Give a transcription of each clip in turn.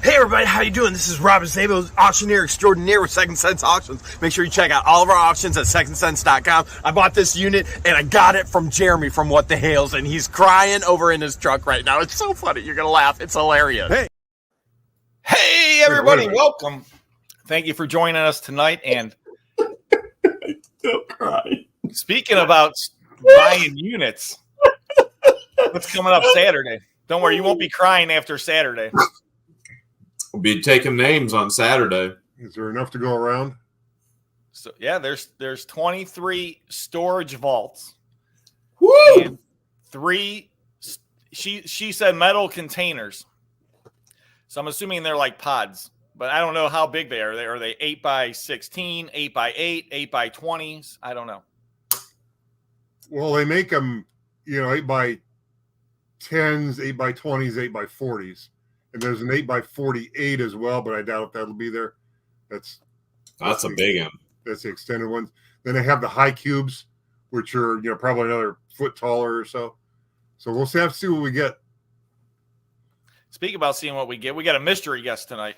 Hey everybody, how you doing? This is Zjaba Auctioneer Extraordinaire with Second Sense Auctions. Make sure you check out all of our auctions at secondsense.com. I bought this unit and I got it from Jeremy from What the Hales, and he's crying over in his truck right now. It's so funny. You're going to laugh. It's hilarious. Hey everybody, welcome. Thank you for joining us tonight. And Don't cry. speaking about buying units, what's coming up Saturday? Don't worry, you won't be crying after Saturday. We'll be taking names on Saturday. Is there enough to go around? So yeah, there's 23 storage vaults. Woo! And 3 she said metal containers. So I'm assuming they're like pods, but I don't know how big they are. Are they 8 by 16, 8 by 8, 8 by 20s? I don't know. Well, they make them, 8 by 10s, 8 by 20s, 8 by 40s. And there's an 8 by 48 as well, but I doubt if that'll be there. That's a big one. That's the extended ones. Then they have the high cubes, which are, probably another foot taller or so. So we'll have to see what we get. Speak about seeing what we get. We got a mystery guest tonight.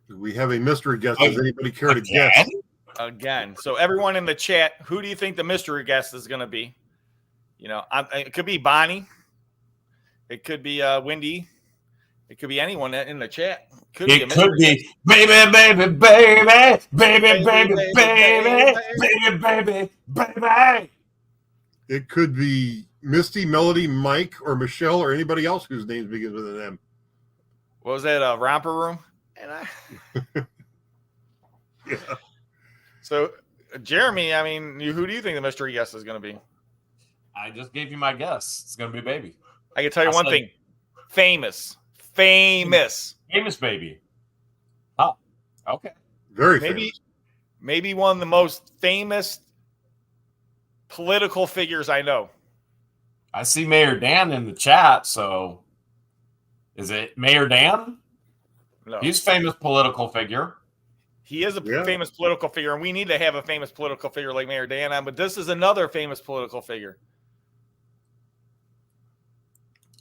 We have a mystery guest. Does anybody care to guess? Again. So everyone in the chat, who do you think the mystery guest is going to be? It could be Bonnie. It could be Wendy. It could be anyone in the chat. It could be baby, baby, baby, baby, baby, baby, baby, baby, baby. It could be Misty, Melody, Mike, or Michelle, or anybody else whose names begins with an M. What was that? Romper Room? Yeah. So, Jeremy, who do you think the mystery guest is going to be? I just gave you my guess. It's going to be baby. I can tell you one thing. Famous baby. Oh, okay. Very famous. Maybe one of the most famous political figures I know. I see Mayor Dan in the chat, so is it Mayor Dan? No. He's a famous political figure. He is a famous political figure, and we need to have a famous political figure like Mayor Dan on, but this is another famous political figure.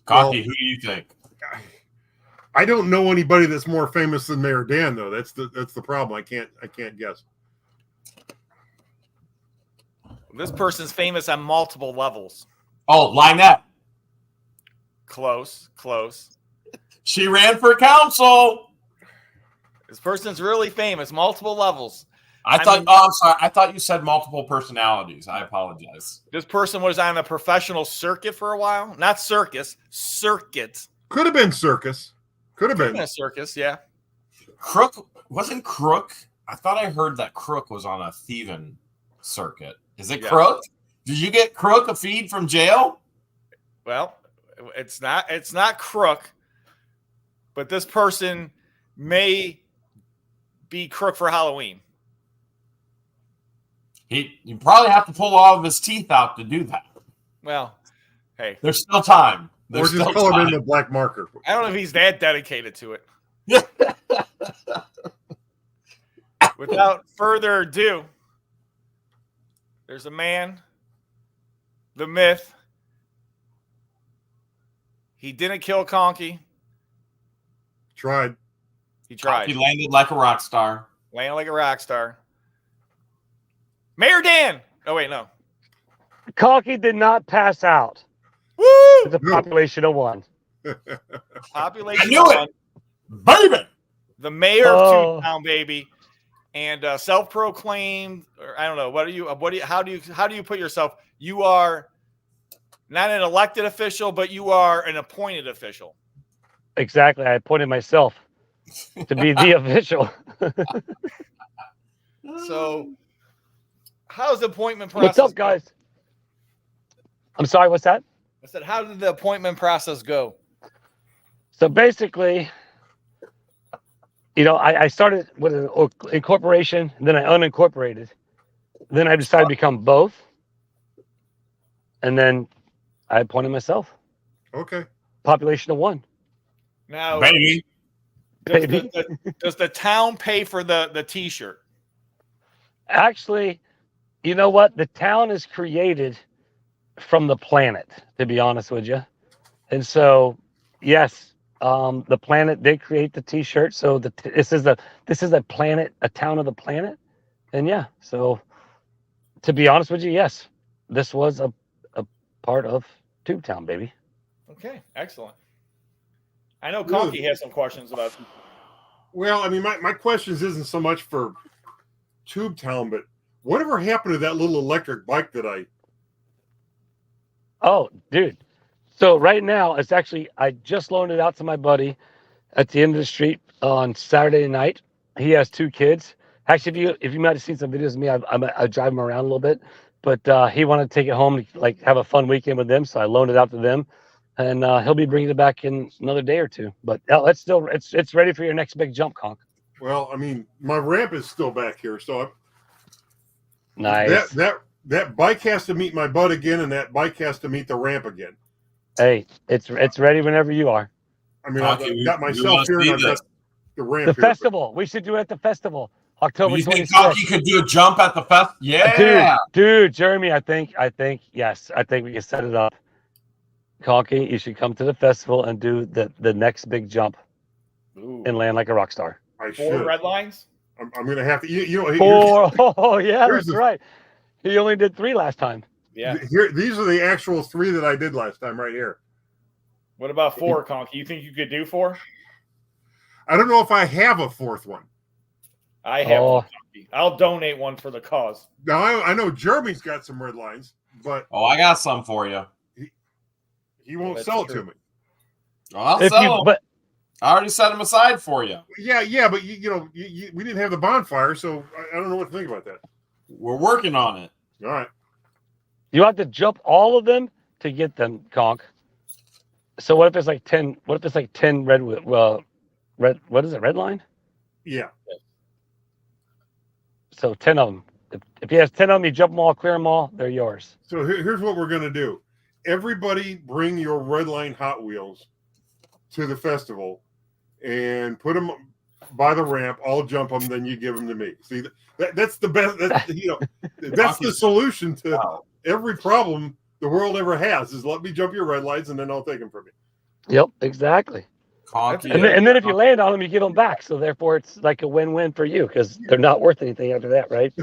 Conky, who do you think? I don't know anybody that's more famous than Mayor Dan, though. That's the problem. I can't guess. This person's famous on multiple levels. Oh, Lynette. Close. She ran for council. This person's really famous, multiple levels. I'm sorry. I thought you said multiple personalities. I apologize. This person was on a professional circuit for a while. Not circus, circuit. Could have been circus. Could have been a circus, yeah. Crook wasn't Crook. I thought I heard that Crook was on a thieving circuit. Is it Crook? Did you get Crook a feed from jail? Well, it's not Crook, but this person may be Crook for Halloween. You probably have to pull all of his teeth out to do that. Well, hey. There's still time. Or just color in the black marker. I don't know if he's that dedicated to it. Without further ado, there's a man, the myth. He didn't kill Conky. Tried. He tried. He landed like a rock star. Mayor Dan. Oh, wait, no. Conky did not pass out. Woo! It's a population of 1. Population I knew it. Baby. The mayor of Toontown, baby. And self-proclaimed, or I don't know. How do you put yourself? You are not an elected official, but you are an appointed official. Exactly. I appointed myself to be the official. So, how's the appointment process? What's up, guys? I'm sorry, what's that? I said, how did the appointment process go? So basically, I started with an incorporation, then I unincorporated. Then I decided to become both. And then I appointed myself. Okay. Population of 1. Now, baby. Does the town pay for the T-shirt? Actually, you know what? The town is created from the planet, to be honest with you. And so, yes, The planet did create the T-shirt, so this is a planet, a town of the planet, and yeah. So to be honest with you, yes, this was a part of Tubetown, baby. Okay, excellent. I know Conky has some questions about. Well, I mean, my questions isn't so much for Tubetown, but whatever happened to that little electric bike that I? Oh, dude. So right now, it's actually, I just loaned it out to my buddy at the end of the street on Saturday night. He has 2 kids. Actually, if you might have seen some videos of me, I drive him around a little bit, but he wanted to take it home to like have a fun weekend with them, so I loaned it out to them, and he'll be bringing it back in another day or 2. But it's ready for your next big jump, Conk. Well, I mean, my ramp is still back here, so Nice. That bike has to meet my butt again, and that bike has to meet the ramp again. Hey, it's ready whenever you are. I mean, I've got myself here, and I've got the ramp. The festival. We should do it at the festival, October 26th. You think Conky could do a jump at the fest? Yeah, dude, Jeremy. I think yes. I think we can set it up. Conky, you should come to the festival and do the next big jump. Ooh. And land like a rock star. 4 red lines. I'm going to have to. You know, 4. Oh yeah, that's right. He only did 3 last time. Yeah. These are the actual 3 that I did last time, right here. What about 4, Conky? You think you could do 4? I don't know if I have a 4th one. I have one, Conky. I'll donate one for the cause. Now I know Jeremy's got some red lines, but I got some for you. He won't sell it to me. I'll sell them. But I already set them aside for you. Yeah, but we didn't have the bonfire, so I don't know what to think about that. We're working on it. All right. you have to jump all of them to get them, Conk. So what if it's like 10? What if it's like 10 red? What is it? Red line? Yeah. So 10 of them. If he has 10 of them, you jump them all, clear them all. They're yours. So here's what we're gonna do. Everybody, bring your red line Hot Wheels to the festival, and put them by the ramp. I'll jump them, then you give them to me. See, that's the best. That's the solution to every problem the world ever has. Is let me jump your red lights, and then I'll take them from you. Yep, exactly. Conky, And then if you land on them, you give them back. So therefore, it's like a win-win for you because they're not worth anything after that, right?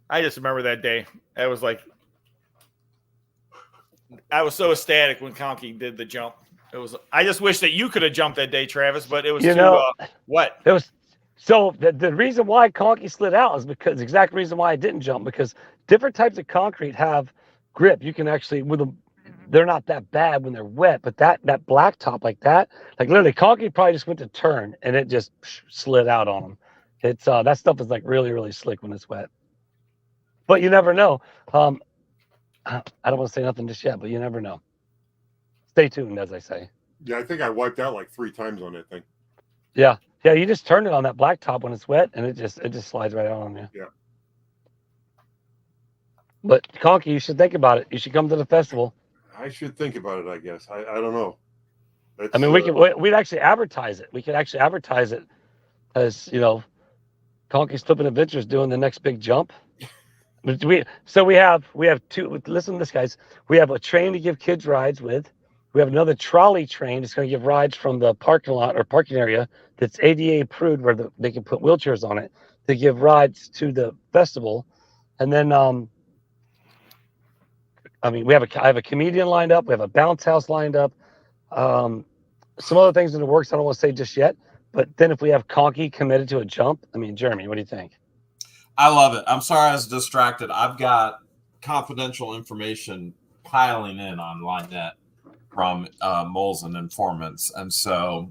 I just remember that day. I was so ecstatic when Conky did the jump. I just wish that you could have jumped that day, Travis, but it was what? It was so the reason why Conky slid out is because the exact reason why I didn't jump, because different types of concrete have grip. You can actually they're not that bad when they're wet, but that blacktop like literally Conky probably just went to turn and it just slid out on him. It's that stuff is like really, really slick when it's wet. But you never know. I don't want to say nothing just yet, but you never know. Stay tuned, as I say. Yeah, I think I wiped out like 3 times on that thing. Yeah. You just turn it on that blacktop when it's wet, and it just slides right out on you. Yeah. But Conky, you should think about it. You should come to the festival. I should think about it. I guess I don't know. I mean, we'd actually advertise it. We could actually advertise it as Conky's Flippin' Adventures doing the next big jump. We have 2. Listen to this, guys. We have a train to give kids rides with. We have another trolley train that's going to give rides from the parking lot or parking area that's ADA approved, where they can put wheelchairs on it to give rides to the festival. And then, I have a comedian lined up. We have a bounce house lined up. Some other things in the works I don't want to say just yet. But then if we have Conky committed to a jump, I mean, Jeremy, what do you think? I love it. I'm sorry I was distracted. I've got confidential information piling in on LineNet from moles and informants. And so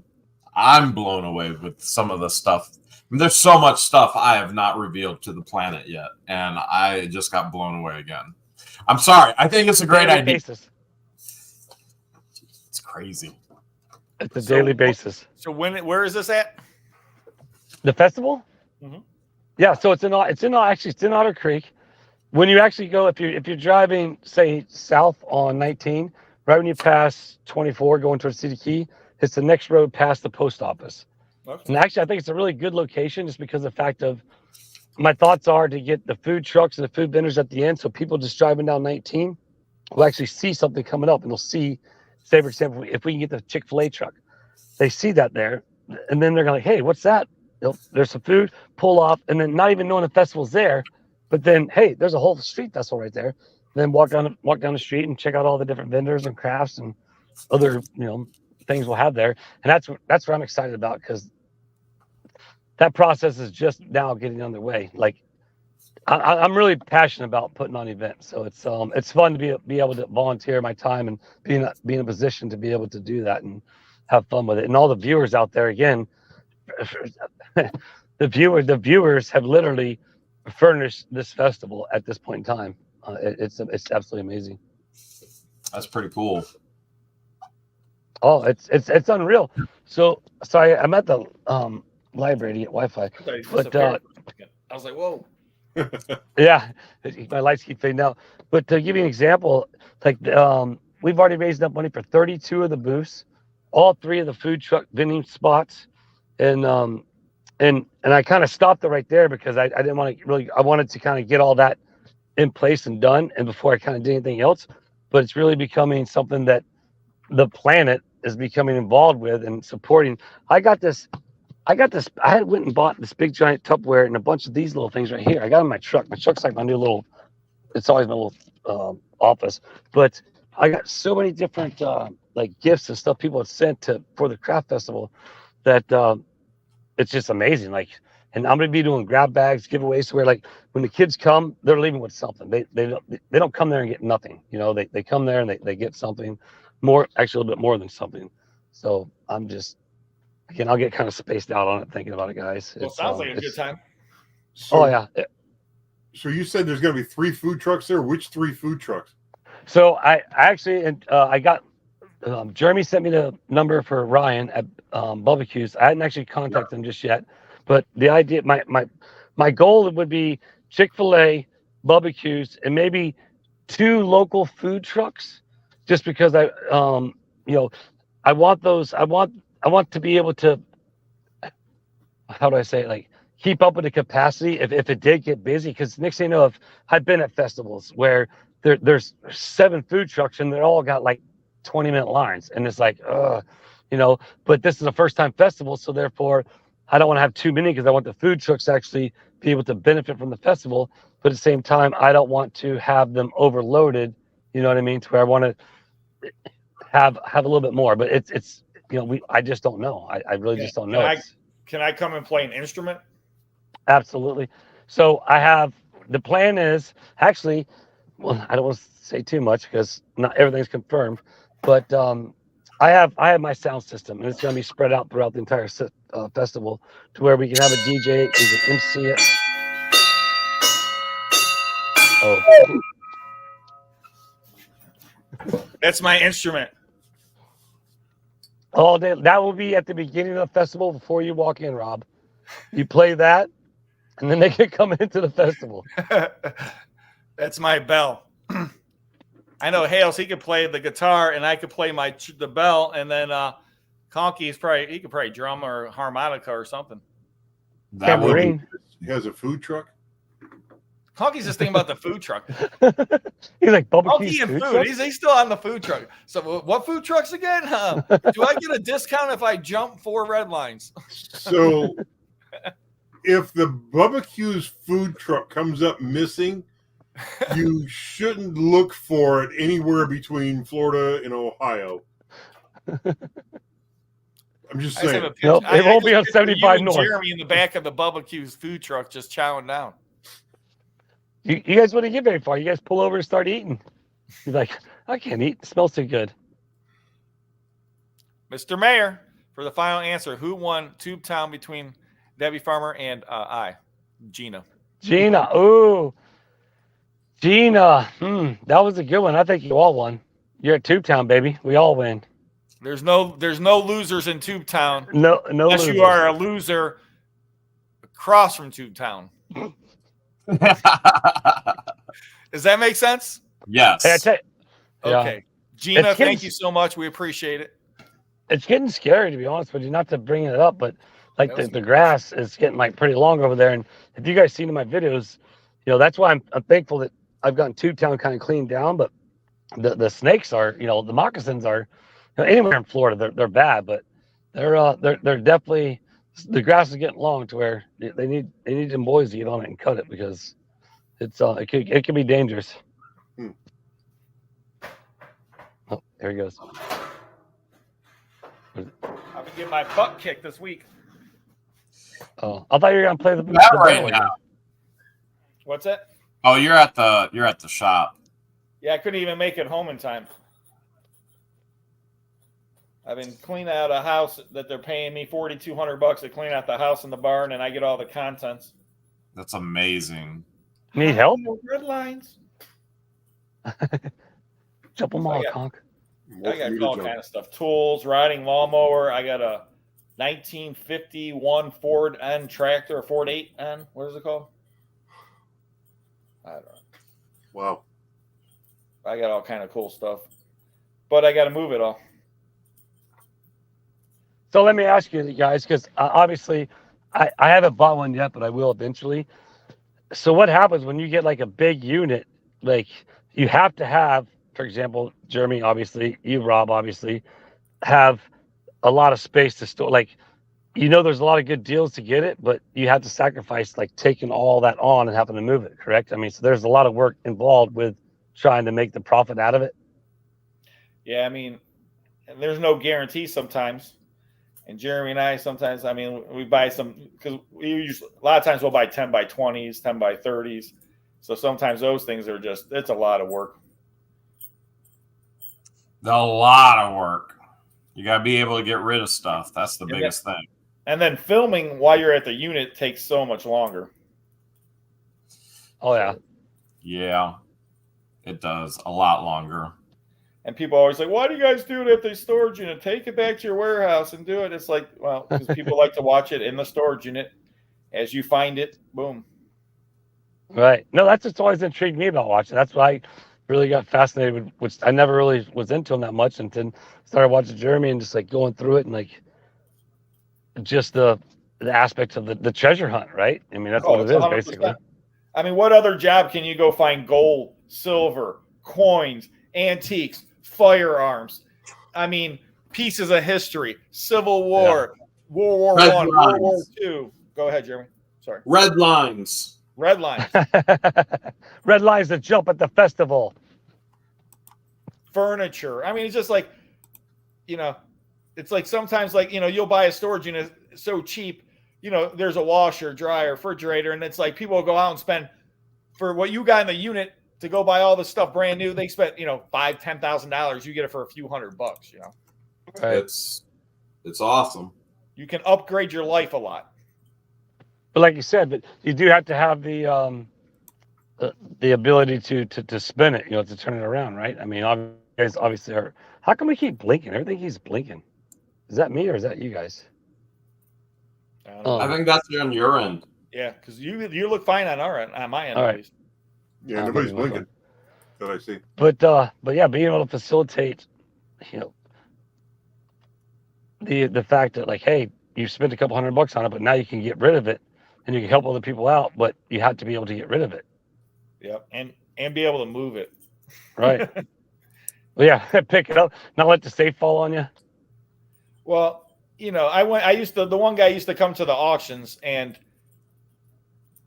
I'm blown away with some of the stuff. I mean, there's so much stuff I have not revealed to the planet yet. And I just got blown away again. I'm sorry. I think it's a great idea. Basis. It's crazy. It's a daily basis. So where is this at? The festival? Mm-hmm. Yeah, so it's in Otter Creek. When you actually go, if you're driving, say, south on 19, right when you pass 24 going towards City Key, it's the next road past the post office. Okay. And actually, I think it's a really good location just because of the fact of my thoughts are to get the food trucks and the food vendors at the end, so people just driving down 19 will actually see something coming up, and they'll see, say for example, if we can get the Chick-fil-A truck, they see that there, and then they're going like, hey, what's that? There's some food, pull off, and then not even knowing the festival's there, but then, hey, there's a whole street festival right there. Then walk down the street and check out all the different vendors and crafts and other things we'll have there. And that's what I'm excited about, because that process is just now getting underway. Like I'm really passionate about putting on events, so it's fun to be able to volunteer my time and be in a position to be able to do that and have fun with it. And all the viewers out there, again, the viewers have literally furnished this festival at this point in time. It's absolutely amazing. That's pretty cool. Oh, it's unreal. So sorry, I'm at the library to get Wi-Fi, but I was like, whoa. yeah, my lights keep fading out. But to give you an example, like we've already raised enough money for 32 of the booths, all 3 of the food truck vending spots, and I kind of stopped it right there because I didn't want to I wanted to kind of get all that in place and done, and before I kind of did anything else. But it's really becoming something that the planet is becoming involved with and supporting. I had went and bought this big giant Tupperware and a bunch of these little things right here. I got in my truck. My truck's like my new little, it's always my little office. But I got so many different like gifts and stuff people had sent for the craft festival that it's just amazing. Like, and I'm gonna be doing grab bags, giveaways, where like when the kids come, they're leaving with something. They don't come there and get nothing. They come there and they get something more, actually a little bit more than something. So I'm just, again, I'll get kind of spaced out on it thinking about it, guys. Well, sounds like a good time. So, Oh yeah. So you said there's going to be 3 food trucks there. Which 3 food trucks? So I actually, I got Jeremy sent me the number for Ryan at Barbecues. I hadn't actually contacted him just yet, but the idea, my goal would be Chick-fil-A, Barbecues, and maybe 2 local food trucks, just because I want those. I want to be able to, how do I say it? Like keep up with the capacity if it did get busy. Because next thing you know, if I've been at festivals where there's 7 food trucks and they're all got like 20-minute lines, and it's like, but this is a first time festival, so therefore I don't want to have too many, because I want the food trucks to actually be able to benefit from the festival. But at the same time, I don't want to have them overloaded. You know what I mean? To where I want to have a little bit more, but it's I just don't know. I really just don't know. Can I come and play an instrument? Absolutely. So the plan is actually, well, I don't want to say too much because not everything's confirmed, but I have my sound system, and it's going to be spread out throughout the entire festival, to where we can have a DJ, we can MC it. Oh, That's my instrument. all day. That will be at the beginning of the festival before you walk in, Rob. You play that, and then they can come into the festival. That's my bell. I know Hales, he could play the guitar, and I could play the bell, and then Conky he could probably drum or harmonica or something. That would be, Tambourine. He has a food truck. Conky's just thinking about the food truck. He's like, Conky barbecue and food food. truck? He's still on the food truck. So what food trucks again? Do I get a discount if I jump 4 red lines? So if the barbecue's food truck comes up missing, you shouldn't look for it anywhere between Florida and Ohio. I'm just saying. Nope, it won't be on 75 North. Jeremy in the back of the barbecue's food truck just chowing down. You guys wouldn't get very far. You guys pull over and start eating. He's like, I can't eat. It smells too good. Mr. Mayor, for the final answer, who won Tube Town between Debbie Farmer and Gina? Gina. Ooh. Gina. That was a good one. I think you all won. You're at Tube Town, baby. We all win. There's no losers in Tube Town. No Unless losers. you are a loser across from Tube Town. Does that make sense? yes. Hey, I tell you, Okay. Gina, It's getting- thank you so much. We appreciate it. it's getting scary, to be honest with you, not to bring it up, but like That was the grass is getting like pretty long over there. And if you guys seen in my videos, that's why I'm thankful that I've gotten Tube Town kind of cleaned down. But The snakes are, the moccasins are, anywhere in Florida they're bad, but they're definitely, the grass is getting long to where they need them boys to get on it and cut it, because it can be dangerous. Hmm. Oh, there he goes. I've been getting my butt kicked this week. Oh, I thought you were gonna play the right bell now. again. What's that? Oh, you're at the shop. Yeah, I couldn't even make it home in time. I've been cleaning out a house that they're paying me $4,200 to clean out the house and the barn, and I get all the contents. That's amazing. Need help? No red lines. Jump them all, Conk. I got all kind of stuff. Tools, riding lawnmower. I got a 1951 Ford N tractor, a Ford 8N. What is it called? I don't know. Wow. I got all kind of cool stuff. But I got to move it all. So let me ask you guys, because obviously I haven't bought one yet, but I will eventually. So what happens when you get like a big unit? Like, you have to have, for example, Jeremy, obviously, you, Rob, obviously, have a lot of space to store. Like, there's a lot of good deals to get it, but you have to sacrifice like taking all that on and having to move it, correct? I mean, so there's a lot of work involved with trying to make the profit out of it. Yeah, I mean, there's no guarantee sometimes. And Jeremy and I sometimes, I mean, we buy some, because we usually, a lot of times we'll buy 10 by 20s, 10 by 30s. So sometimes those things are just, it's a lot of work. A lot of work. You got to be able to get rid of stuff. That's the biggest thing. And then filming while you're at the unit takes so much longer. Oh, yeah. Yeah, it does. A lot longer. And people always say, why do you guys do it at the storage unit? Take it back to your warehouse and do it. It's like, well, because people like to watch it in the storage unit. As you find it, boom. Right. No, that's what's always intrigued me about watching. That's why I really got fascinated with, which I never really was into them that much, and then started watching Jeremy and just like going through it and like just the aspects of the treasure hunt, right? I mean, that's what it is 100%. basically. I mean, what other job can you go find gold, silver, coins, antiques, firearms? I mean, pieces of history, Civil War, World War I, World War II. Go ahead, Jeremy. Sorry. Red lines. Red lines. Red lines that jump at the festival. Furniture. I mean, it's just like, it's like sometimes like, you'll buy a storage unit so cheap, there's a washer, dryer, refrigerator, and it's like people will go out and spend for what you got in the unit to go buy all this stuff brand new. They spent, $5,000-$10,000. You get it for a few $100, Right. It's awesome. You can upgrade your life a lot. But like you said, but you do have to have the ability to spin it, to turn it around, right? I mean, you guys obviously are. How come we keep blinking? Everything keeps blinking. Is that me or is that you guys? I think that's on your end. Yeah, because you look fine on our end, on my end All at right. least. Yeah, nobody's blinking that I see. But yeah, being able to facilitate, the fact that like, hey, you spent a couple $100 on it, but now you can get rid of it and you can help other people out, but you have to be able to get rid of it. Yep, and be able to move it. Right. Well, yeah, pick it up, not let the safe fall on you. Well, the one guy used to come to the auctions, and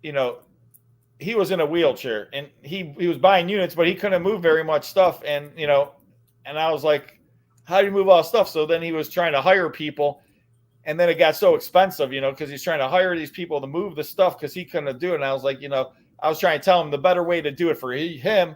he was in a wheelchair and he was buying units, but he couldn't move very much stuff. And, and I was like, how do you move all stuff? So then he was trying to hire people, and then it got so expensive, because he's trying to hire these people to move the stuff because he couldn't do it. And I was like, I was trying to tell him the better way to do it for him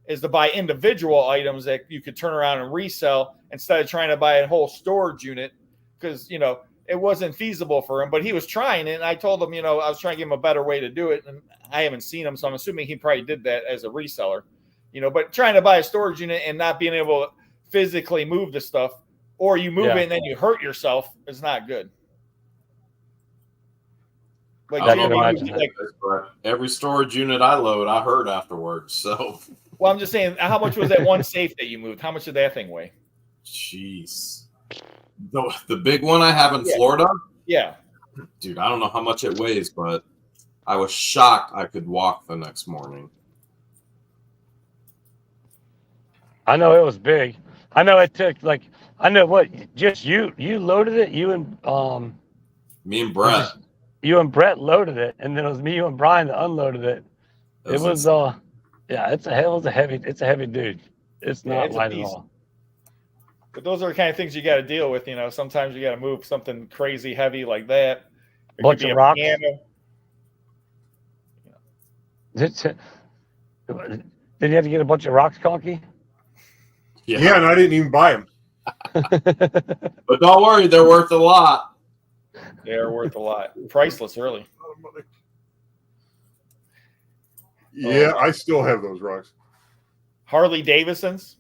is to buy individual items that you could turn around and resell instead of trying to buy a whole storage unit, because, it wasn't feasible for him. But he was trying it, and I told him, I was trying to give him a better way to do it. And I haven't seen him, so I'm assuming he probably did that as a reseller, but trying to buy a storage unit and not being able to physically move the stuff, or you move it and then you hurt yourself, is not good. Like, every storage unit I load, I hurt afterwards. So, well, I'm just saying, how much was that one safe that you moved? How much did that thing weigh? Jeez, the big one I have in Florida. Yeah, dude, I don't know how much it weighs, but I was shocked I could walk the next morning. I know it was big. I know it took like I know what just you loaded it. You and Me and Brett. you and Brett loaded it, and then it was me, you and Brian that unloaded it. It was yeah, it's a heavy dude. It's Yeah, not it's a light at beast. all. But those are the kind of things you got to deal with. You know, sometimes you got to move something crazy heavy like that. It Bunch could be of a rocks. piano. Did you have to get a bunch of rocks, Conky? Yeah, and I didn't even buy them. But don't worry, they're worth a lot. They are worth a lot. Priceless, really. Yeah, I still have those rocks. Harley Davidsons.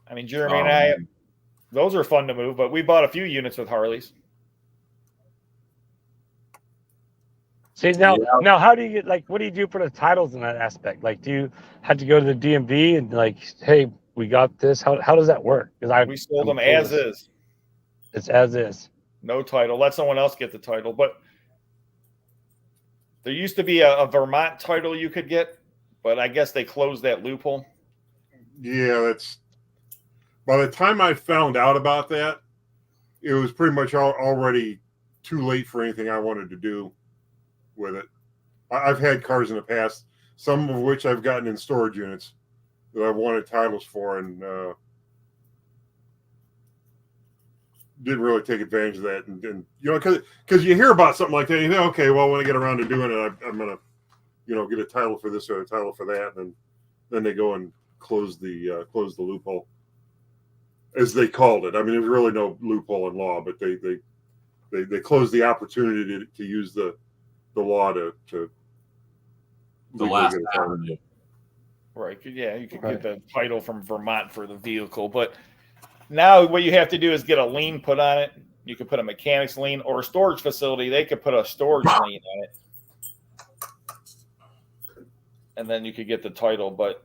I mean, Jeremy and I, those are fun to move, but we bought a few units with Harleys. See now, how do you get like? What do you do for the titles in that aspect? Like, do you have to go to the DMV and like, hey, we got this? How does that work? Because we sold them as is. It's as is. No title. Let someone else get the title. But there used to be a Vermont title you could get, but I guess they closed that loophole. Yeah, that's. By the time I found out about that, it was pretty much already too late for anything I wanted to do with it. I've had cars in the past, some of which I've gotten in storage units that I've wanted titles for, and didn't really take advantage of that. And you know, because you hear about something like that, you think, okay, well, when I get around to doing it, I'm gonna, you know, get a title for this or a title for that, and then they go and close the loophole, as they called it. I mean, there's really no loophole in law, but they closed the opportunity to use the law to The last avenue. Right. Yeah, you could get the title from Vermont for the vehicle, but now what you have to do is get a lien put on it. You could put a mechanic's lien, or a storage facility. They could put a storage lien on it, and then you could get the title. But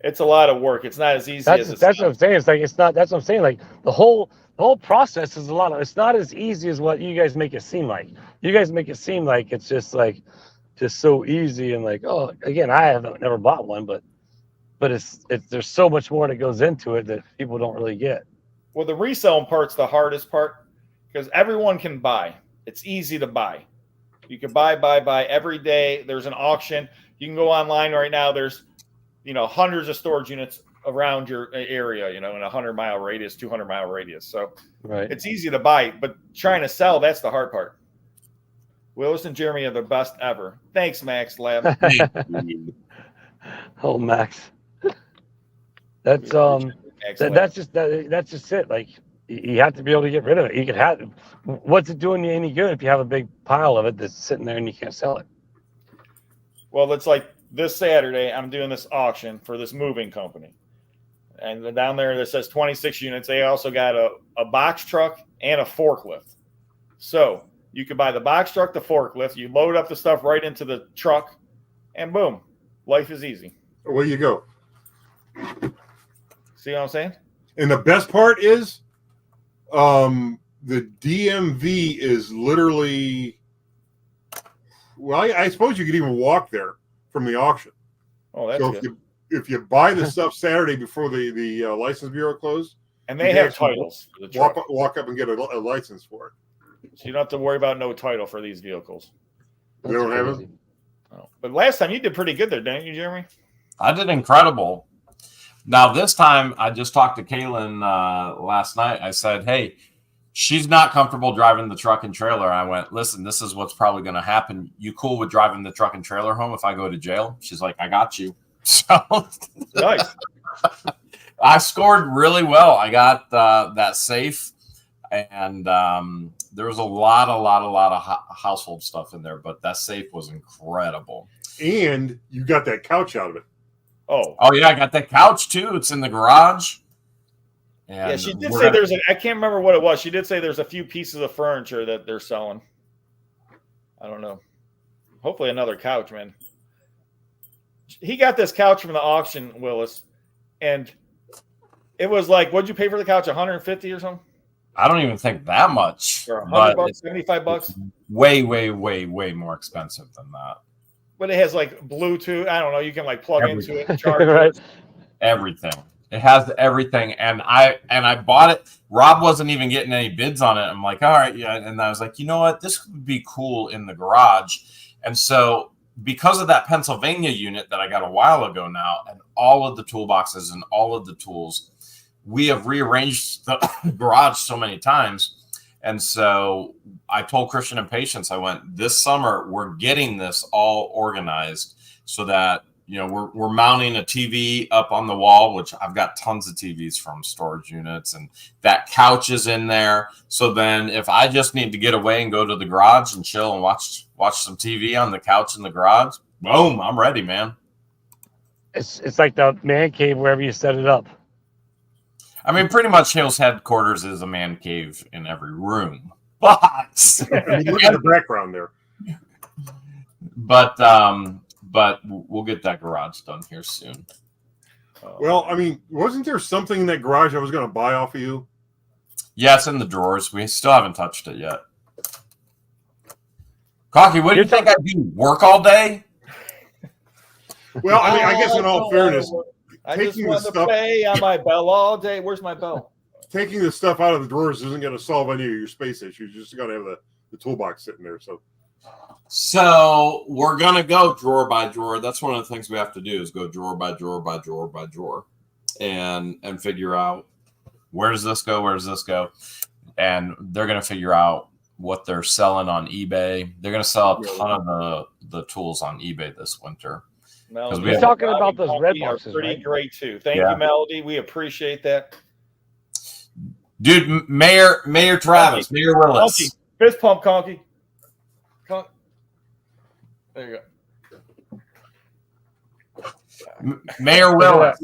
it's a lot of work. It's not as easy as it that's sounds. what I'm saying. It's like it's not. That's what I'm saying. Like the whole process is a lot of. It's not as easy as what you guys make it seem like. You guys make it seem like it's just so easy and like, oh, again, I haven't never bought one, but it's there's so much more that goes into it that people don't really get. Well, the reselling part's the hardest part because everyone can buy. It's easy to buy. You can buy every day. There's an auction. You can go online right now. There's, hundreds of storage units around your area, in a 100-mile radius, 200-mile radius. So it's easy to buy, but trying to sell, that's the hard part. Willis and Jeremy are the best ever. Thanks, Max Lab. Oh, Max. That's that's just it. Like you have to be able to get rid of it. You could have. What's it doing you any good if you have a big pile of it that's sitting there and you can't sell it? Well, it's like this Saturday, I'm doing this auction for this moving company, and down there that says 26 units. They also got a box truck and a forklift. So you could buy the box truck, the forklift. You load up the stuff right into the truck, and boom, life is easy. Away you go. See what I'm saying? And the best part is, the DMV is literally. Well, I suppose you could even walk there from the auction. Oh, that's good. If you buy the stuff Saturday before the license bureau closed, and they have titles for the truck. Walk up and get a license for it. So you don't have to worry about no title for these vehicles. They don't have it. Oh. But last time you did pretty good there, didn't you, Jeremy? I did incredible. Now, this time, I just talked to Kaylin last night. I said, hey, she's not comfortable driving the truck and trailer. I went, listen, this is what's probably going to happen. You cool with driving the truck and trailer home if I go to jail? She's like, I got you. So nice. I scored really well. I got that safe, and there was a lot of household stuff in there, but that safe was incredible. And you got that couch out of it. Oh yeah, I got that couch too. It's in the garage. And yeah, she did say I can't remember what it was. She did say there's a few pieces of furniture that they're selling. I don't know. Hopefully another couch, man. He got this couch from the auction, Willis, and it was like, what'd you pay for the couch? 150 or something? I don't even think that much. Or $100, $75? Way more expensive than that. But it has like Bluetooth. I don't know. You can like plug into it and charge right. it. Everything. It has everything, and I bought it. Rob wasn't even getting any bids on it. I'm like, all right, yeah. And I was like, you know what, this would be cool in the garage. And so, because of that Pennsylvania unit that I got a while ago now, and all of the toolboxes and all of the tools, we have rearranged the garage so many times. And so I told Christian and Patience, I went, this summer we're getting this all organized so that, you know, we're mounting a TV up on the wall, which I've got tons of TVs from storage units, and that couch is in there. So then if I just need to get away and go to the garage and chill and watch some TV on the couch in the garage, boom, I'm ready, man. It's like the man cave wherever you set it up. I mean, pretty much Hales headquarters is a man cave in every room. But I mean, look at the background there. But we'll get that garage done here soon. Well, I mean, wasn't there something in that garage I was going to buy off of you? Yeah, it's in the drawers. We still haven't touched it yet. Conky, what do you think I do? Work all day? Well, I mean, I guess in all fairness, I just want to pay on my bell all day. Where's my bell? taking the stuff out of the drawers isn't going to solve any of your space issues. You're just going to have the toolbox sitting there. So we're going to go drawer by drawer. That's one of the things we have to do is go drawer by drawer by drawer by drawer and figure out where does this go? Where does this go? And they're going to figure out what they're selling on eBay. They're going to sell a ton of the tools on eBay this winter. We're talking about those red boxes, pretty right? great too. Thank you, Melody. We appreciate that. Dude, Mayor Travis, Conky. Mayor Willis. Conky. Fist pump, Conky. There you go. Mayor Willis.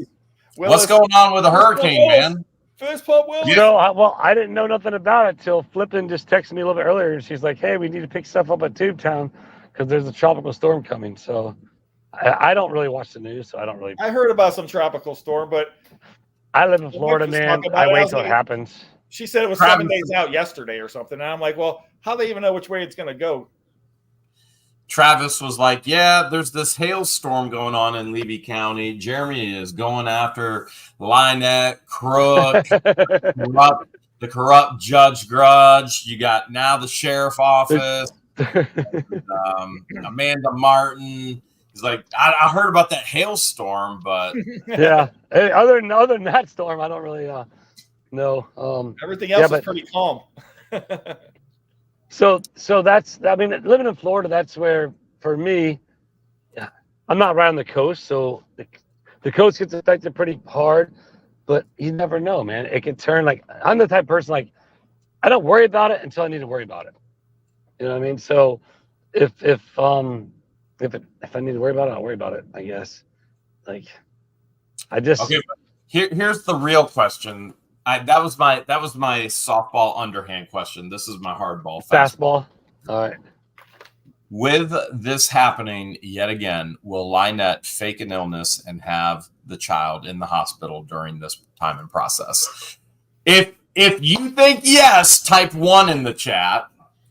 What's going on with the hurricane, man? Fist pump, Willis. You know, I didn't know nothing about it till Flippin just texted me a little bit earlier, and she's like, "Hey, we need to pick stuff up at Tubetown because there's a tropical storm coming." So I don't really watch the news, so I don't really. I heard about some tropical storm, but I live in Florida, man. I wait till it happens. She said it was 7 days out yesterday or something, and I'm like, well, how do they even know which way it's going to go? Travis was like, yeah, there's this hailstorm going on in Levy County. Jeremy is going after Lynette, Crook, the corrupt Judge Grudge. You got now the sheriff office, Amanda Martin. He's like, I heard about that hailstorm, but yeah. Hey, other than that storm, I don't really know. Everything else is pretty calm. So that's, I mean, living in Florida, that's where, for me, I'm not right on the coast, so the coast gets affected pretty hard, but you never know, man. It can turn, like, I'm the type of person, like, I don't worry about it until I need to worry about it. You know what I mean? So if I need to worry about it, I'll worry about it, I guess. Like, I just... Okay, here's the real question. That was my softball underhand question. This is my hardball. Fastball. All right. With this happening yet again, will Lynette fake an illness and have the child in the hospital during this time and process? If you think yes, type 1 in the chat.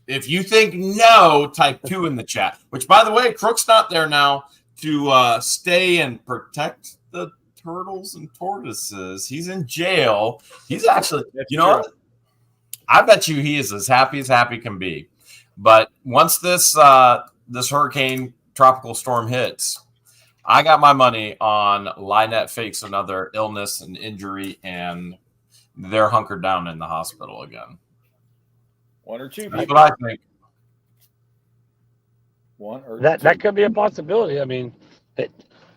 If you think no, type 2 in the chat. Which, by the way, Crook's not there now to stay and protect the turtles and tortoises. He's in jail. He's actually, what? I bet you he is as happy can be. But once this hurricane tropical storm hits, I got my money on Lynette fakes another illness and injury, and they're hunkered down in the hospital again. One or two. That's what I think. One or that could be a possibility. I mean,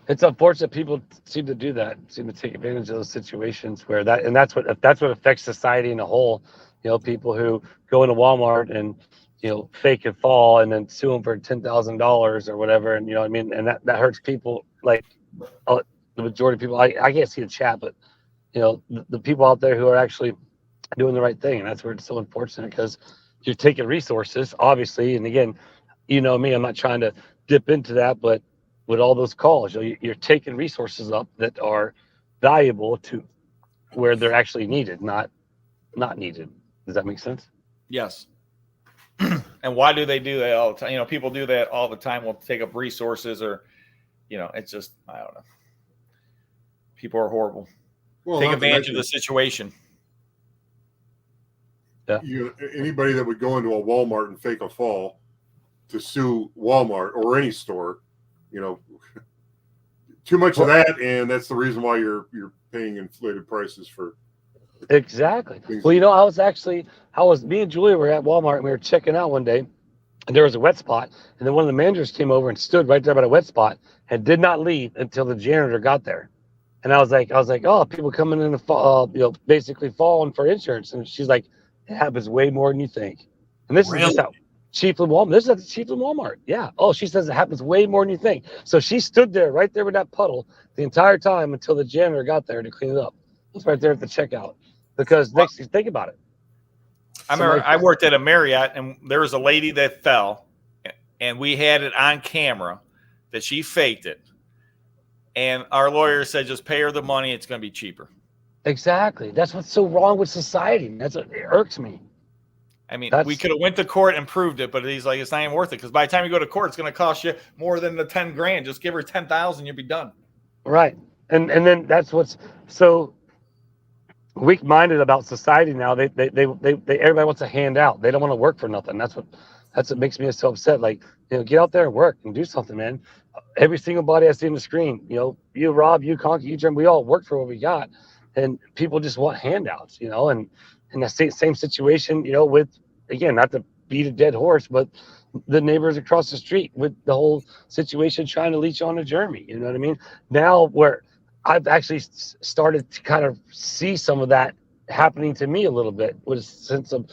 it's unfortunate people seem to do that, seem to take advantage of those situations where that's what affects society in a whole. You know, people who go into Walmart and, you know, fake and fall and then sue them for $10,000 or whatever. And, you know what I mean? And that hurts people, like the majority of people. I can't see the chat, but, you know, the people out there who are actually doing the right thing. And that's where it's so unfortunate because you're taking resources, obviously. And again, you know me, I'm not trying to dip into that, but with all those calls, you're taking resources up that are valuable to where they're actually needed, not needed. Does that make sense? Yes. And why do they do that all the time? You know, people do that all the time. Will take up resources or, you know, it's just, I don't know. People are horrible. Well, take not to advantage of mention, the situation. anybody that would go into a Walmart and fake a fall to sue Walmart or any store, too much of that, and that's the reason why you're paying inflated prices for. Exactly. things. Well, me and Julia were at Walmart and we were checking out one day, and there was a wet spot, and then one of the managers came over and stood right there by the wet spot and did not leave until the janitor got there. And I was like, oh, people coming in to basically falling for insurance. And she's like, it happens way more than you think. And this is just out Chiefland Walmart. This is at the Chiefland Walmart. Yeah. Oh, she says it happens way more than you think. So she stood there right there with that puddle the entire time until the janitor got there to clean it up. It's right there at the checkout. Because next, think about it. I remember I worked at a Marriott, and there was a lady that fell, and we had it on camera that she faked it. And our lawyer said, just pay her the money. It's going to be cheaper. Exactly. That's what's so wrong with society. It irks me. I mean, we could have went to court and proved it, but he's like, it's not even worth it. Because by the time you go to court, it's going to cost you more than the 10 grand. Just give her 10,000, you'll be done. Right. And then that's what's so weak-minded about society now. They everybody wants a handout. They don't want to work for nothing. That's what makes me so upset. Like, get out there and work and do something, man. Every single body I see on the screen, you, Rob, you, Conky, you, Jim, we all work for what we got, and people just want handouts, and the same situation, with, again, not to beat a dead horse, but the neighbors across the street with the whole situation trying to leech on to Jeremy. You know what I mean? Now where I've actually started to kind of see some of that happening to me a little bit with a sense of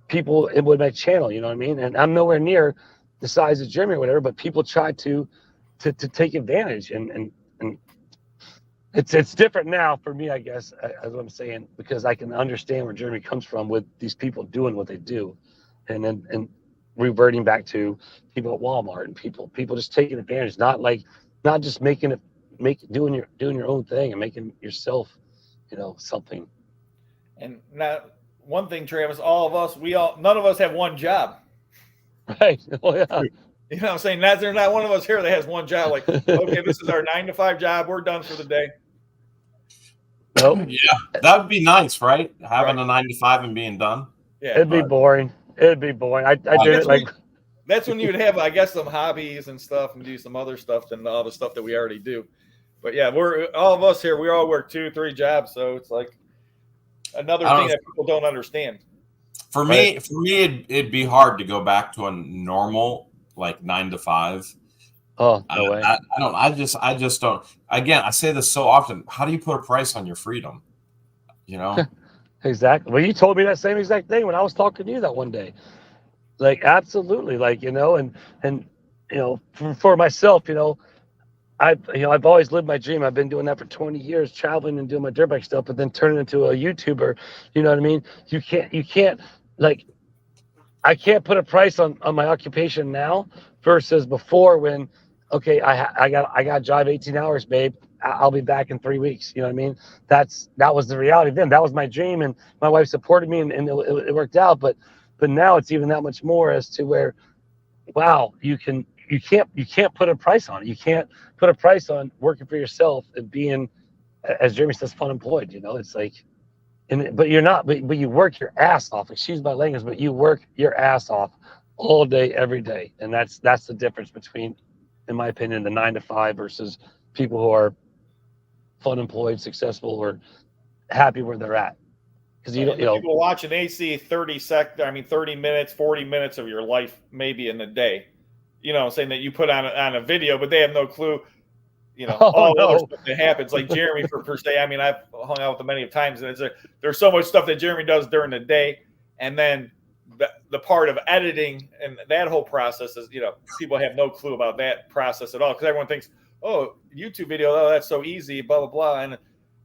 people with my channel, you know what I mean? And I'm nowhere near the size of Jeremy or whatever, but people try to take advantage, and it's different now for me, I guess, as what I'm saying, because I can understand where Jeremy comes from with these people doing what they do, and reverting back to people at Walmart and people just taking advantage, not just doing your own thing and making yourself, something. And now, one thing, Travis, none of us have one job. Right. Oh yeah. You know what I'm saying? There's not one of us here that has one job. Like, okay, this is our 9-to-5 job. We're done for the day. Nope. Yeah, that would be nice, right? Having a 9-to-5 and being done. Yeah, it'd be boring. I did it like. That's when you would have, I guess, some hobbies and stuff, and do some other stuff than all the stuff that we already do. But yeah, we're all of us here. We all work 2-3 jobs, so it's like another thing that people don't understand. For me, it'd be hard to go back to a normal, like 9-to-5. Oh, no way. I just don't. Again, I say this so often. How do you put a price on your freedom? Exactly. Well, you told me that same exact thing when I was talking to you that one day. Like, absolutely. Like, and for myself, I've always lived my dream. I've been doing that for 20 years, traveling and doing my dirt bike stuff, but then turning into a YouTuber. You know what I mean? You can't like, I can't put a price on my occupation now versus before when, okay, I got to drive 18 hours, babe. I'll be back in 3 weeks. You know what I mean? That was the reality then. That was my dream, and my wife supported me, and it worked out. But now it's even that much more as to where, wow, you can't put a price on it. You can't put a price on working for yourself and being, as Jeremy says, fun employed. It's like, but you're not. But you work your ass off. Excuse my language, but you work your ass off all day, every day, and that's the difference between, in my opinion, the 9-to-5 versus people who are fun employed, successful, or happy where they're at. Because people watching, they see 30 minutes, 40 minutes of your life maybe in a day. Saying that you put on a video, but they have no clue. All the other stuff that happens. Like Jeremy, per se. I mean, I've hung out with him many times, and there's so much stuff that Jeremy does during the day, and then the part of editing and that whole process is, people have no clue about that process at all, because everyone thinks, oh, YouTube video, oh, that's so easy, blah blah blah. And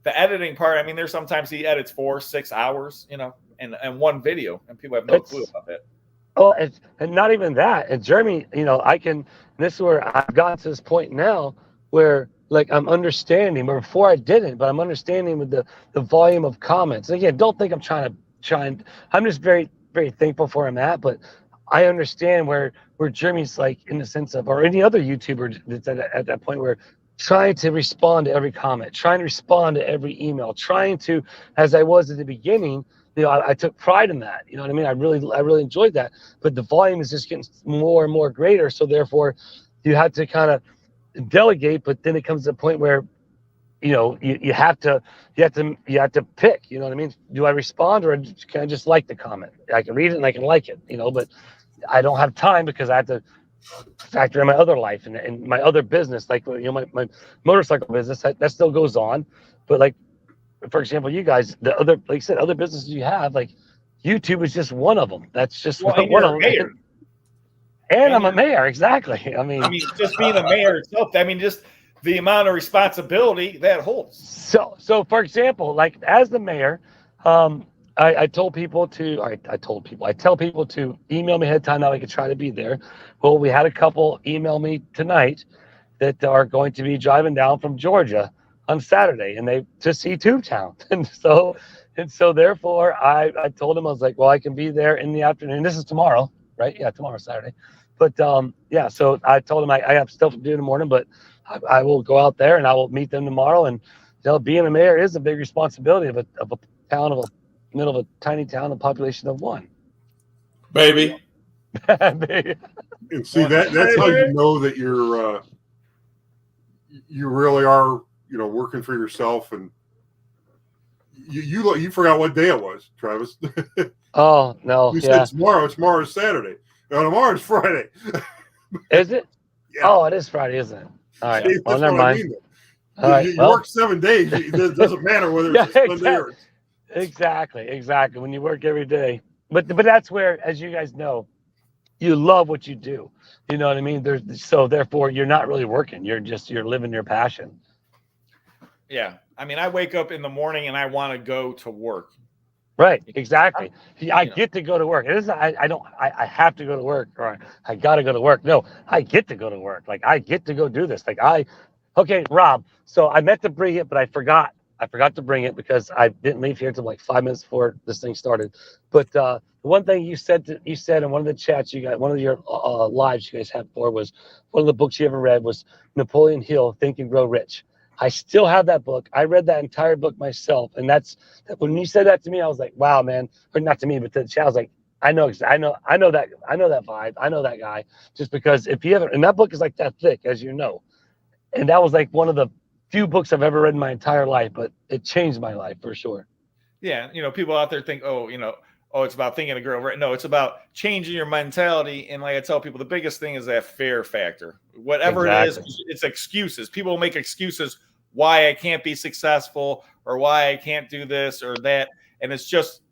the editing part, I mean, there's sometimes he edits 4-6 hours, and one video, and people have no clue about that. Oh, and not even that. And Jeremy, this is where I've gotten to this point now where, like, I'm understanding, but before I didn't, but I'm understanding with the volume of comments. And again, don't think I'm trying to I'm just very, very thankful for him at, but I understand where Jeremy's like, in the sense of, or any other YouTuber that's at that point where trying to respond to every comment, trying to respond to every email, trying to, as I was at the beginning, I took pride in that. You know what I mean? I really enjoyed that. But the volume is just getting more and more greater. So therefore, you have to kind of delegate. But then it comes to a point where, you have to pick. You know what I mean? Do I respond, or can I just like the comment? I can read it and I can like it. But I don't have time because I have to factor in my other life and my other business, like my motorcycle business that still goes on. But like, for example, you guys, the other, like you said, other businesses you have, like YouTube is just one of them. That's just one of them. Mayor. And I'm a mayor, exactly. I mean, just being a mayor itself. I mean, just the amount of responsibility that holds. So for example, like as the mayor, I tell people to email me ahead of time that I could try to be there. Well, we had a couple email me tonight that are going to be driving down from Georgia on Saturday, and they to see Tubetown. And so therefore I told them, I was like, well, I can be there in the afternoon. This is tomorrow, right? Yeah, tomorrow, Saturday. But yeah, so I told them I have stuff to do in the morning, but I will go out there and I will meet them tomorrow. And being a mayor is a big responsibility of a town, of a middle of a tiny town, a population of 1. Baby. And see that's how you know that you really are, working for yourself. And you forgot what day it was, Travis. Oh no. You said tomorrow's Saturday. No, tomorrow's Friday. Is it? Yeah. Oh, it is Friday, isn't it? All right. See, well, never mind. All right, you work 7 days. It doesn't matter whether it's a Sunday or Exactly. When you work every day, but that's where, as you guys know, you love what you do. You know what I mean? So therefore, you're not really working. You're living your passion. Yeah, I mean, I wake up in the morning and I want to go to work. Right. Exactly. I get to go to work. It isn't. I have to go to work, or I got to go to work. No, I get to go to work. Like I get to go do this. Okay, Rob. So I meant to bring it, but I forgot. I forgot to bring it because I didn't leave here until like 5 minutes before this thing started. But the one thing you said in one of the chats you got, one of your lives you guys had for, was one of the books you ever read was Napoleon Hill, Think and Grow Rich. I still have that book. I read that entire book myself, and when you said that to me, I was like, "Wow, man!" Or not to me, but to the chat, I was like, "I know that vibe. I know that guy." Just because if you haven't, and that book is like that thick, as you know, and that was like one of the few books I've ever read in my entire life, but it changed my life for sure. Yeah, people out there think, it's about thinking and grow. No, it's about changing your mentality. And like I tell people, the biggest thing is that fear factor. Whatever it is, it's excuses. People make excuses why I can't be successful or why I can't do this or that. And it's just,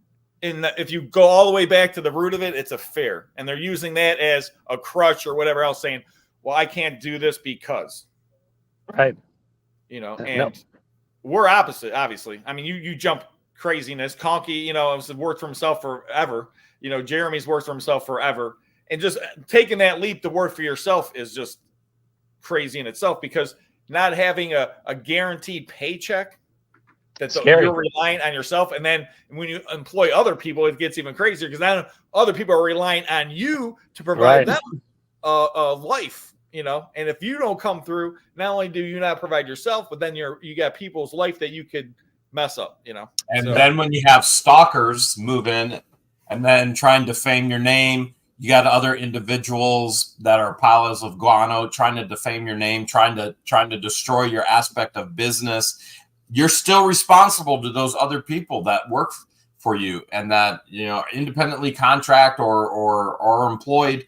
if you go all the way back to the root of it, it's a fear. And they're using that as a crutch or whatever else, saying, well, I can't do this because. Right. And we're opposite, obviously. I mean, you jump craziness. Conky, has worked for himself forever. Jeremy's worked for himself forever. And just taking that leap to work for yourself is just crazy in itself, because not having a guaranteed paycheck, that you're relying on yourself. And then when you employ other people, it gets even crazier, because now other people are relying on you to provide them a life. And if you don't come through, not only do you not provide yourself, but then you got people's life that you could mess up, And then when you have stalkers move in and then try and defame your name, you got other individuals that are piles of guano trying to defame your name, trying to destroy your aspect of business. You're still responsible to those other people that work for you and that, independently contract or employed.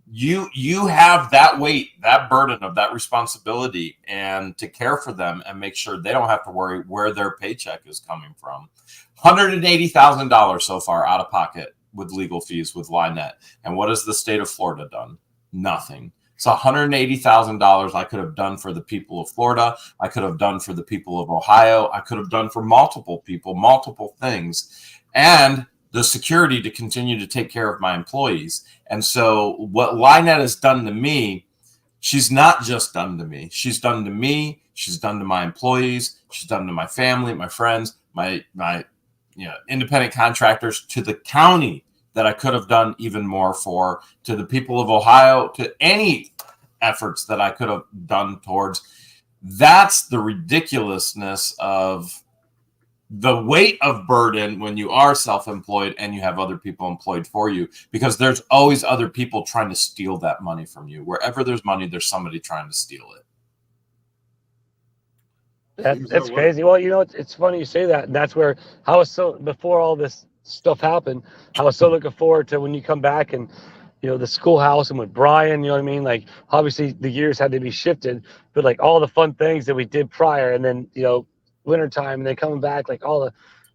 You have that weight, that burden of that responsibility, and to care for them and make sure they don't have to worry where their paycheck is coming from. $180,000 so far out of pocket with legal fees with Lynette. And what has the state of Florida done? Nothing. It's $180,000 I could have done for the people of Florida. I could have done for the people of Ohio. I could have done for multiple people, multiple things. And the security to continue to take care of my employees. And so what Lynette has done to me, she's not just done to me. She's done to me. She's done to my employees. She's done to my family, my friends, my independent contractors, to the county that I could have done even more for, to the people of Ohio, to any efforts that I could have done towards That's the ridiculousness of the weight of burden when you are self-employed and you have other people employed for you, because there's always other people trying to steal that money from you. Wherever there's money, there's somebody trying to steal it. That's crazy. Well, it's funny you say that. And that's where I was before all this stuff happened, I was so looking forward to when you come back and, the schoolhouse and with Brian, you know what I mean? Like, obviously the years had to be shifted, but like all the fun things that we did prior, and then, wintertime, and then coming back, like all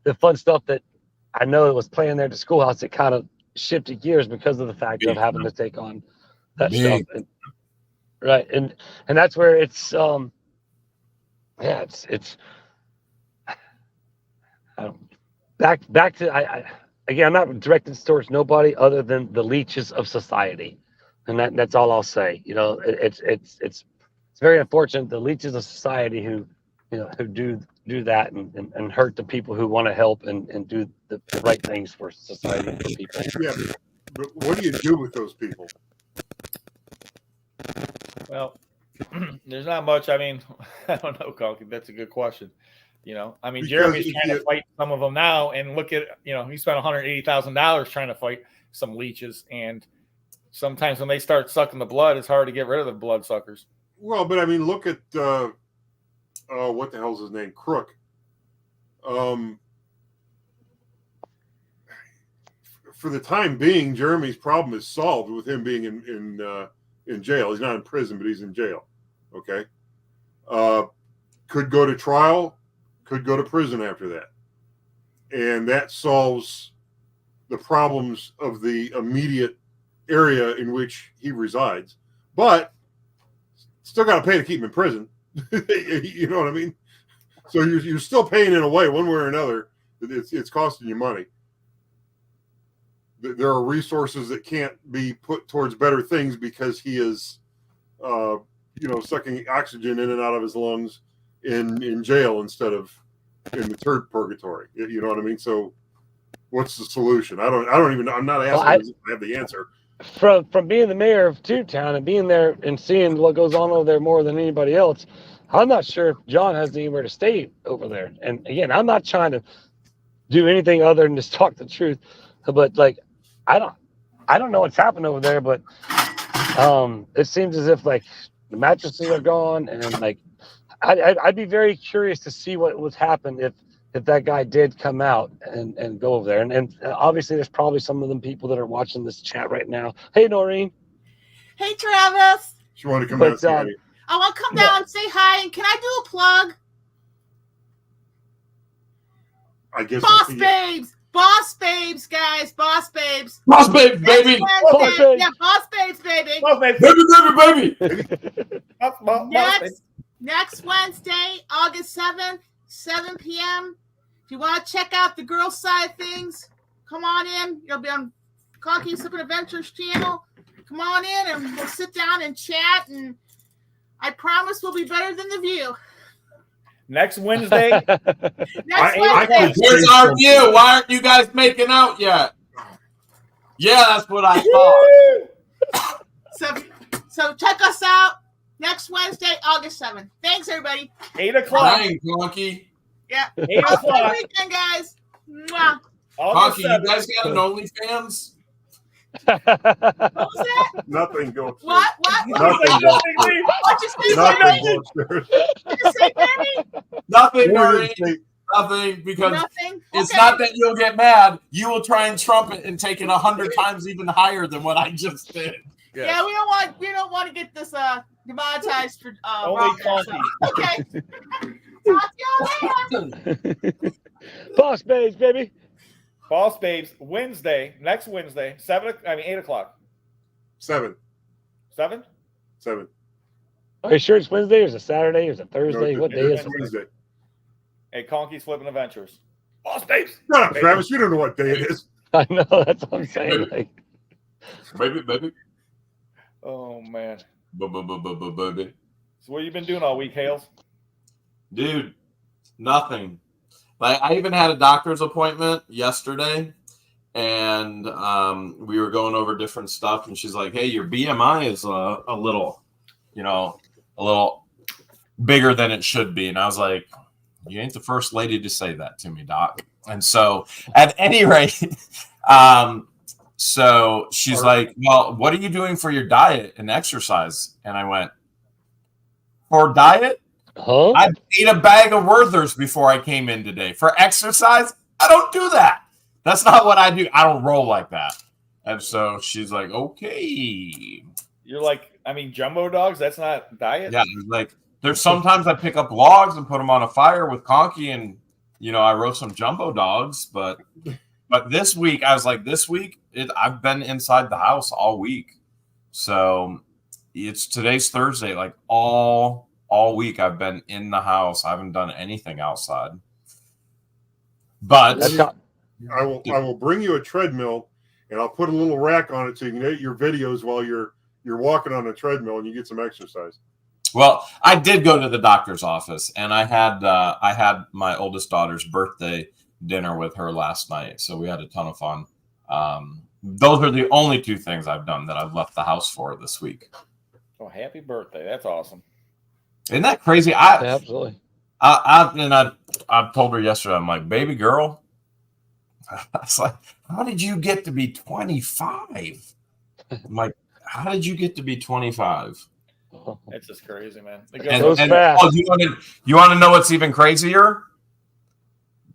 the fun stuff that I know that was playing there at the schoolhouse, it kind of shifted gears because of the fact of having to take on that stuff. And, right. And that's where it's, it's back to, again, I'm not directed towards nobody other than the leeches of society. And that's all I'll say. It's very unfortunate, the leeches of society who do that and hurt the people who want to help and do the right things for society and for people. Yeah, but what do you do with those people? Well, there's not much. I mean, I don't know, Conky. That's a good question. Because Jeremy's trying to fight some of them now, and look at, he spent $180,000 trying to fight some leeches, and sometimes when they start sucking the blood, it's hard to get rid of the blood suckers. Well, but I mean, look at what the hell's his name, Crook. For the time being, Jeremy's problem is solved with him being in jail. He's not in prison, but he's in jail. Okay, could go to trial, could go to prison after that, and that solves the problems of the immediate area in which he resides. But still got to pay to keep him in prison. You know what I mean? So you're still paying in a way, one way or another. It's costing you money. There are resources that can't be put towards better things because he is, sucking oxygen in and out of his lungs in jail instead of in the third purgatory. You know what I mean? So what's the solution? I don't even know. I'm not asking. I have the answer. From being the mayor of Tewtown and being there and seeing what goes on over there more than anybody else, I'm not sure if John has anywhere to stay over there. And again, I'm not trying to do anything other than just talk the truth, but like, I don't know what's happened over there, but it seems as if like the mattresses are gone, and like I'd be very curious to see what would happen if that guy did come out and go over there. And obviously there's probably some of them people that are watching this chat right now. Hey, Noreen. Hey, Travis. She wanted to come out. I want to come down and say hi. And can I do a plug? I guess. Boss babes, guys. Boss babes. Boss babes, baby. Boss babes. Yeah, boss babes, baby. Boss babes. Baby. Next Wednesday, August 7th, 7 p.m. If you want to check out the girls' side of things, come on in. You'll be on Conky Flippin Adventures channel. Come on in and we'll sit down and chat, and I promise we'll be better than the view. Next Wednesday. Wednesday. Where's our view? Why aren't you guys making out yet? Yeah, that's what I thought. So check us out next Wednesday, August 7th. Thanks, everybody. 8 o'clock. Dang, Conky. Yeah. 8 Have a good o'clock. weekend, guys. Mwah. Conky, you guys got an OnlyFans? What was that? Nothing goes. What? Nothing goes. What'd you say, Nothing Jeremy? goes. What'd you say, Jeremy? Nothing, Noreen. Nothing, because Nothing? it's Okay. not that you'll get mad. You will try and trump it and take it 100 times even higher than what I just did. Yeah, we don't want to get this demonetized for Only wrong, so. Conky. Okay. Talk to y'all later. Boss babes, baby. Boss babes. Next Wednesday, 8 o'clock. 7. 7? Are you sure it's Wednesday or is it Saturday or is it Thursday? No, What day is it's it? Wednesday. Hey, Conky's Flippin' Adventures. Boss babes. Shut up, Travis. You don't know what day it is. I know, that's what I'm saying. Like, Baby. Oh, man. Baby. So what have you been doing all week, Hales? Dude, nothing. Like, I even had a doctor's appointment yesterday, and we were going over different stuff, and she's like, hey, your BMI is a little bigger than it should be. And I was like, you ain't the first lady to say that to me, Doc. And so at any rate, so she's like, well, what are you doing for your diet and exercise? And I went, for diet? Huh? I ate a bag of Werther's before I came in today. For exercise, I don't do that. That's not what I do. I don't roll like that. And so she's like, okay. You're like, I mean, jumbo dogs, that's not diet? Yeah, like there's sometimes I pick up logs and put them on a fire with Conky and, you know, I roast some jumbo dogs. But this week, I was like, I've been inside the house all week. So today's Thursday, like all week I've been in the house. I haven't done anything outside. But I will bring you a treadmill and I'll put a little rack on it so you can edit your videos while you're walking on a treadmill and you get some exercise. Well, I did go to the doctor's office and I had my oldest daughter's birthday dinner with her last night. So we had a ton of fun. Those are the only two things I've done that I've left the house for this week. Oh, happy birthday. That's awesome. Isn't that crazy? Absolutely. I've told her yesterday, I'm like, baby girl, I was like, how did you get to be 25? I'm like, how did you get to be 25? It's just crazy, man. Oh, you want to know what's even crazier?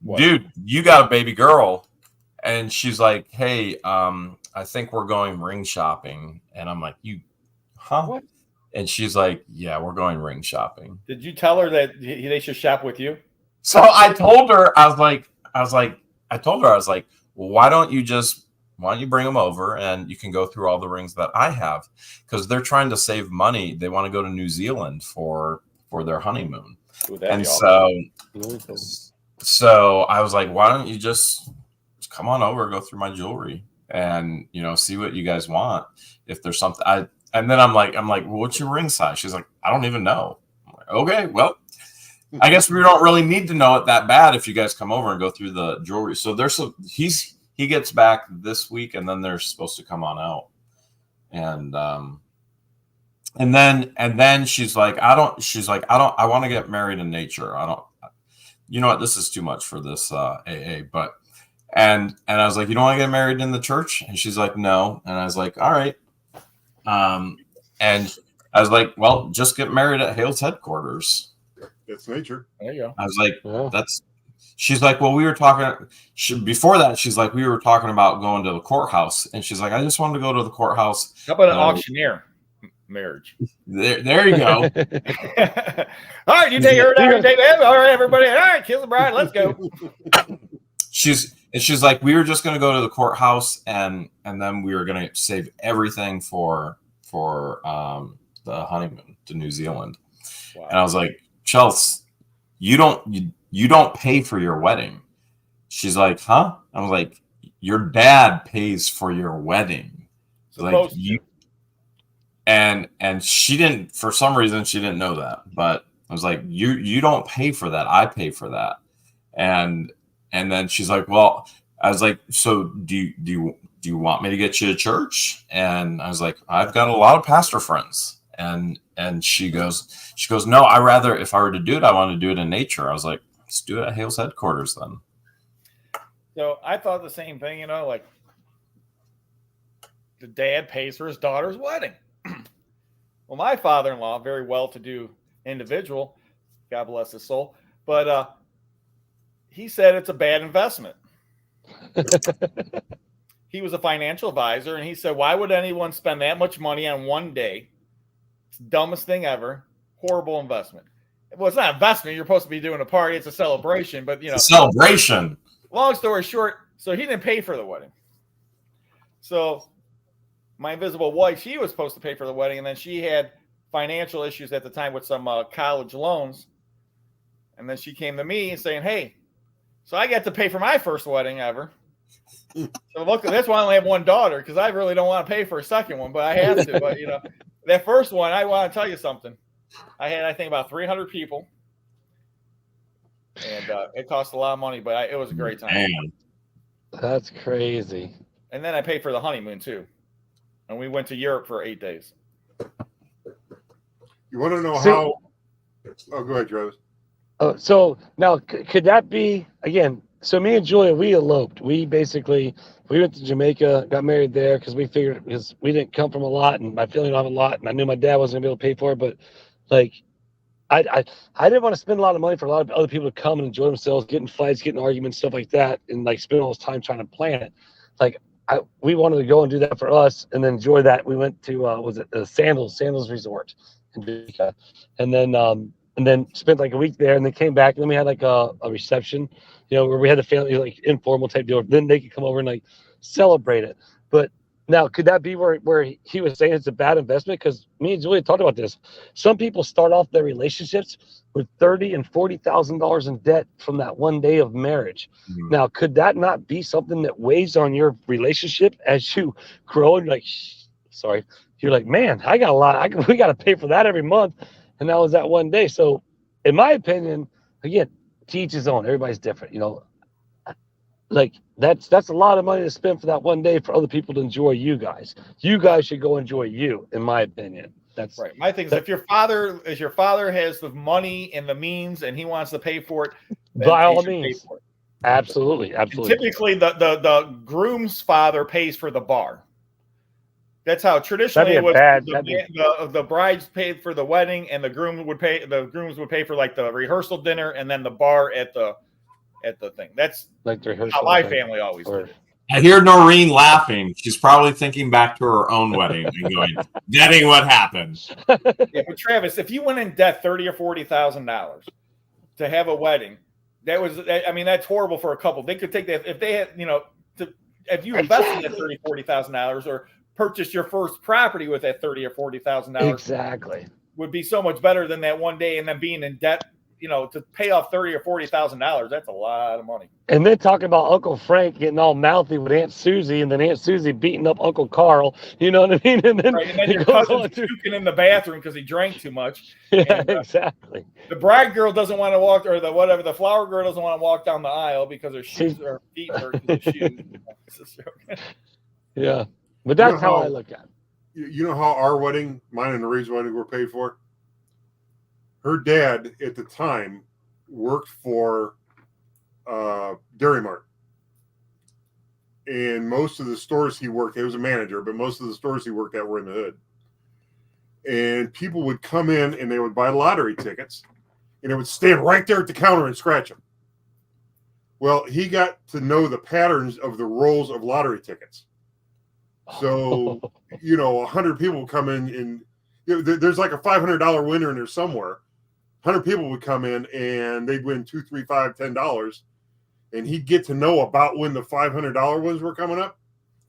What? Dude, you got a baby girl. And she's like, hey, I think we're going ring shopping. And I'm like, huh? What? And she's like, yeah, we're going ring shopping. Did you tell her that they should shop with you? So I told her, I was like, well, why don't you bring them over and you can go through all the rings that I have? Because they're trying to save money. They want to go to New Zealand for their honeymoon. Ooh, and so I was like, why don't you just come on over, go through my jewelry and, you know, see what you guys want. If there's something and then I'm like, well, what's your ring size? She's like, I don't even know. I'm like, okay, well, I guess we don't really need to know it that bad if you guys come over and go through the jewelry. So he gets back this week and then they're supposed to come on out. And then she's like, I want to get married in nature. You know what? This is too much for this AA, but, and I was like, you don't want to get married in the church? And she's like, no. And I was like, all right. And I was like, well, just get married at Hales headquarters. It's nature. There you go. I was like, she's like, well, we were talking before that. She's like, we were talking about going to the courthouse. And she's like, I just wanted to go to the courthouse. How about an auctioneer marriage? There you go. All right, you take her down. Take him. All right, everybody. All right, kiss the bride. Let's go. She's like, we were just going to go to the courthouse and then we were going to save everything for the honeymoon to New Zealand. Wow. And I was like, Chelsea, you don't pay for your wedding. She's like, huh? I was like, your dad pays for your wedding. Like you. And she didn't, for some reason, she didn't know that. But I was like, you don't pay for that. I pay for that. And then she's like, well, I was like, so do you want me to get you to church? And I was like, I've got a lot of pastor friends. And she goes, no, if I were to do it, I want to do it in nature. I was like, let's do it at Hales headquarters then. So I thought the same thing, you know, like the dad pays for his daughter's wedding. Well, my father-in-law, very well-to-do individual, God bless his soul, but he said it's a bad investment. He was a financial advisor, and he said, why would anyone spend that much money on one day? It's the dumbest thing ever. Horrible investment. Well, it's not an investment. You're supposed to be doing a party. It's a celebration, but, you know. Celebration. Long story short, so he didn't pay for the wedding. So my invisible wife, she was supposed to pay for the wedding, and then she had financial issues at the time with some college loans. And then she came to me and saying, hey, so I got to pay for my first wedding ever. So look, that's why I only have one daughter, because I really don't want to pay for a second one, but I have to. But, you know, that first one, I want to tell you something. I had, I think, about 300 people. And it cost a lot of money, but it was a great time. Man. That's crazy. And then I paid for the honeymoon, too. And we went to Europe for 8 days. You want to know Oh, go ahead, Travis. Oh, so now could that be again? So me and Julia, we eloped. We went to Jamaica, got married there because we figured because we didn't come from a lot, and my family don't have a lot, and I knew my dad wasn't gonna be able to pay for it. But like, I didn't want to spend a lot of money for a lot of other people to come and enjoy themselves, get in fights, get in arguments, stuff like that, and like spend all this time trying to plan it. Like we wanted to go and do that for us and then enjoy that. We went to was it Sandals Resort in Jamaica, and then spent like a week there, and then came back, and then we had like a reception, where we had the family like informal type deal. Then they could come over and like celebrate it. But now, could that be where he was saying it's a bad investment? Because me and Julia talked about this. Some people start off their relationships with $30,000 and $40,000 in debt from that one day of marriage. Mhm. Now, could that not be something that weighs on your relationship as you grow and you're like, man, I got a lot. We got to pay for that every month, and that was that one day. So, in my opinion, again, to each his own. Everybody's different, like that's a lot of money to spend for that one day for other people to enjoy you guys. You guys should go enjoy you, in my opinion. That's right. My thing is, if your father has the money and the means and he wants to pay for it, then by he all should pay means. for it. Absolutely. And typically the groom's father pays for the bar. That's how traditionally it was. The brides paid for the wedding, and the grooms would pay for like the rehearsal dinner and then the bar at the thing. That's like the rehearsal. how my family always did it. I hear Noreen laughing. She's probably thinking back to her own wedding and going, "Getting what happened." Yeah, but Travis, if you went in debt $30,000 or $40,000 to have a wedding, that's horrible for a couple. They could take that if they had, if you invested that $30,000, $40,000 or purchased your first property with that $30,000 or $40,000. Exactly. Would be so much better than that one day and then being in debt. To pay off $30,000 or $40,000, that's a lot of money. And then talking about Uncle Frank getting all mouthy with Aunt Susie, and then Aunt Susie beating up Uncle Carl. You know what I mean? And then your cousin's puking in the bathroom because he drank too much. Yeah, exactly. The bride girl doesn't want to walk, or the flower girl doesn't want to walk down the aisle because her feet hurt because of shoes. Yeah, but that's how I look at it. You know how our wedding, mine and Marie's wedding, were paid for? Her dad at the time worked for Dairy Mart. And most of the stores he worked, he was a manager, but most of the stores he worked at were in the hood. And people would come in and they would buy lottery tickets, and it would stand right there at the counter and scratch them. Well, he got to know the patterns of the rolls of lottery tickets. So, 100 people would come in, and there's like a $500 winner in there somewhere. 100 people would come in and they'd win $2, $3, $5, $10, and he'd get to know about when the $500 ones were coming up,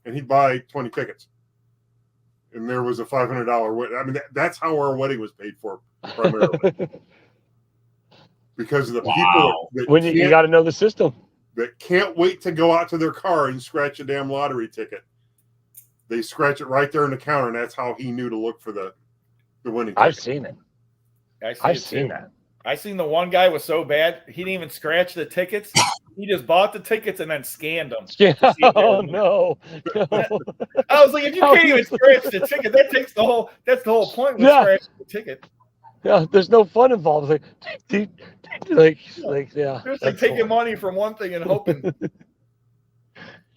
and he'd buy 20 tickets. And there was a $500 win. I mean, that's how our wedding was paid for primarily, because of the people that you got to know the system, that can't wait to go out to their car and scratch a damn lottery ticket. They scratch it right there in the counter, and that's how he knew to look for the winning ticket. I've seen it. I've seen that. I seen the one guy was so bad he didn't even scratch the tickets. He just bought the tickets and then scanned them. Yeah. Oh no. I was like, if you can't even scratch the ticket, that's the whole point with scratching the ticket. Yeah, there's no fun involved. Like yeah. It's like taking money from one thing and hoping.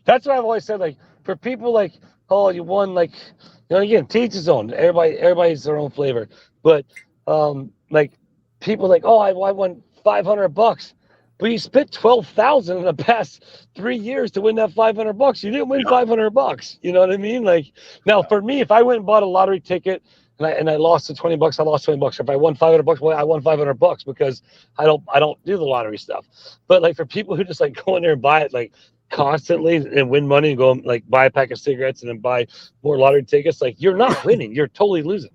That's what I've always said. Like for people like, oh, you won, like, again, to each his own. Everybody's their own flavor. But like people like, oh, I won $500, but you spent $12,000 in the past 3 years to win that $500. You didn't win $500. You know what I mean? Like now, for me, if I went and bought a lottery ticket and I lost the $20, I lost $20. If I won $500, well, I won $500 because I don't do the lottery stuff. But like for people who just like go in there and buy it like constantly and win money and go like buy a pack of cigarettes and then buy more lottery tickets, like you're not winning. You're totally losing.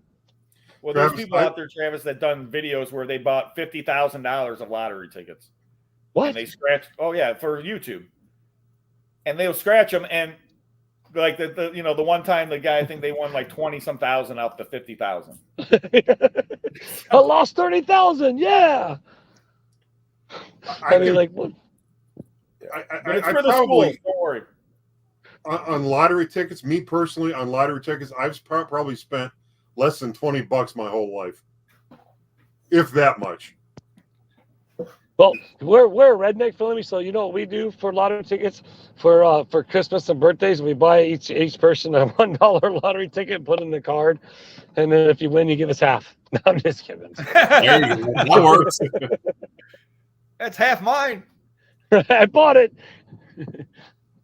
Well, there's people out there, Travis, that done videos where they bought $50,000 of lottery tickets. What? And they scratched. Oh yeah, for YouTube. And they'll scratch them, and like the one time the guy, I think they won like 20-some thousand out the 50,000. I lost 30,000. Yeah. I mean, like what? But it's for the schools. Don't worry. On lottery tickets, me personally, I've probably spent less than $20 my whole life. if that much. Well, we're a redneck family, so you know what we do for lottery tickets for Christmas and birthdays. We buy each person a $1 lottery ticket, put in the card, and then if you win, you give us half. No, I'm just kidding. There you go. That works. That's half mine. I bought it.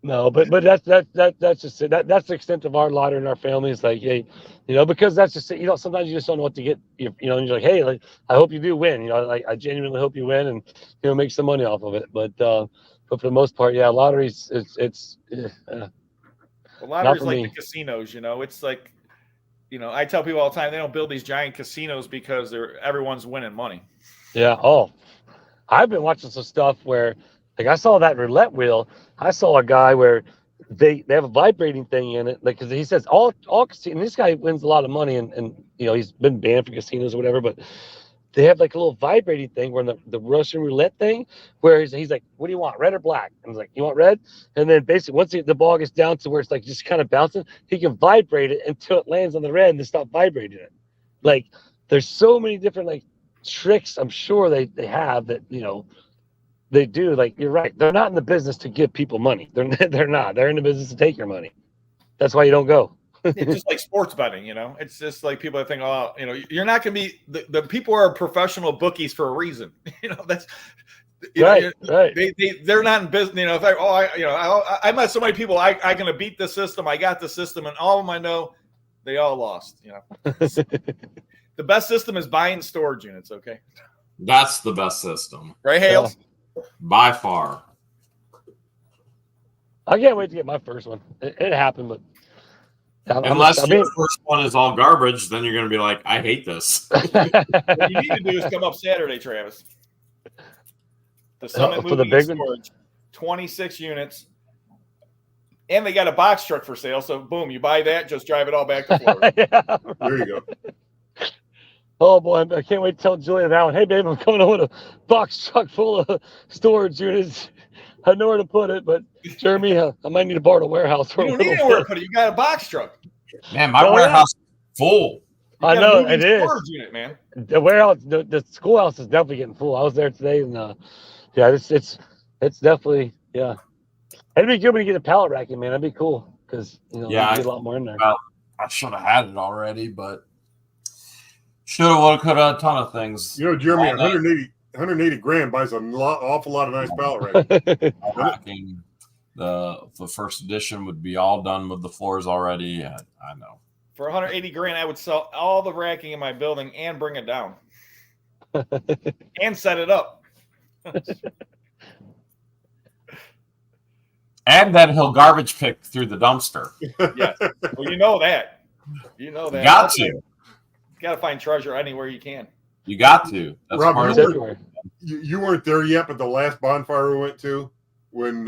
No, but that's just it. That's the extent of our lottery in our family. It's like, hey, you know, because that's just it. You know, sometimes you just don't know what to get. You know, and you're like, hey, like, I hope you do win. You know, like I genuinely hope you win and you know make some money off of it. But for the most part, yeah, lotteries it's Well, not lottery's for like me. the casinos. You know, it's like, you know, I tell people all the time they don't build these giant casinos because everyone's winning money. Yeah. Oh, I've been watching some stuff where, like, I saw that roulette wheel. I saw a guy where they have a vibrating thing in it, like, because he says all casinos. This guy wins a lot of money, and you know he's been banned from casinos or whatever. But they have like a little vibrating thing where the Russian roulette thing, where he's like, "What do you want, red or black?" And he's like, "You want red?" And then basically once the ball gets down to where it's like just kind of bouncing, he can vibrate it until it lands on the red and then stop vibrating it. Like, there's so many different like tricks I'm sure they have that, you know, they do. Like, you're right, they're not in the business to give people money. They're not. They're in the business to take your money. That's why you don't go. It's just like sports betting, you know. It's just like people that think, oh, you know, you're not going to be the people are professional bookies for a reason. You know, that's you Right, know, right. they're not in business. You know, if I met so many people, I going to beat the system. I got the system, and all of them I know, they all lost. You know, the best system is buying storage units. Okay, That's the best system right, Hales? by far. I can't wait to get my first one. It happened, but Unless your first one is all garbage, then you're going to be like, I hate this. What you need to do is come up Saturday, Travis. The Summit for the Moving big and one? Storage, 26 units. And they got a box truck for sale. So, boom, you buy that, just drive it all back to Florida. Yeah. There you go. Oh boy, I can't wait to tell Julia that one. Hey babe, I'm coming home with a box truck full of storage units. I know where to put it, but Jeremy, I might need to borrow a warehouse for You a don't need little anywhere to bit. put it. You got a box truck. Man, my Oh, warehouse is full. You I got know, a moving it is. storage unit, man. The warehouse, the schoolhouse is definitely getting full. I was there today, and yeah, it's definitely, yeah. It'd be good when you get a pallet racking, man. That'd be cool because you know you Yeah, get a lot more in there. Well, I should have had it already, but should have, would have, could have, a ton of things. You know, Jeremy, All that 180 grand buys awful lot of nice pallet racking. racking. The first edition would be all done with the floors already. I know. For 180 grand, I would sell all the racking in my building and bring it down and set it up. And then he'll garbage pick through the dumpster. Yes. Well, you know that. You know that. You got to. You got to find treasure anywhere you can. You got to. That's Rob, part of Everywhere. You weren't there yet, but the last bonfire we went to, when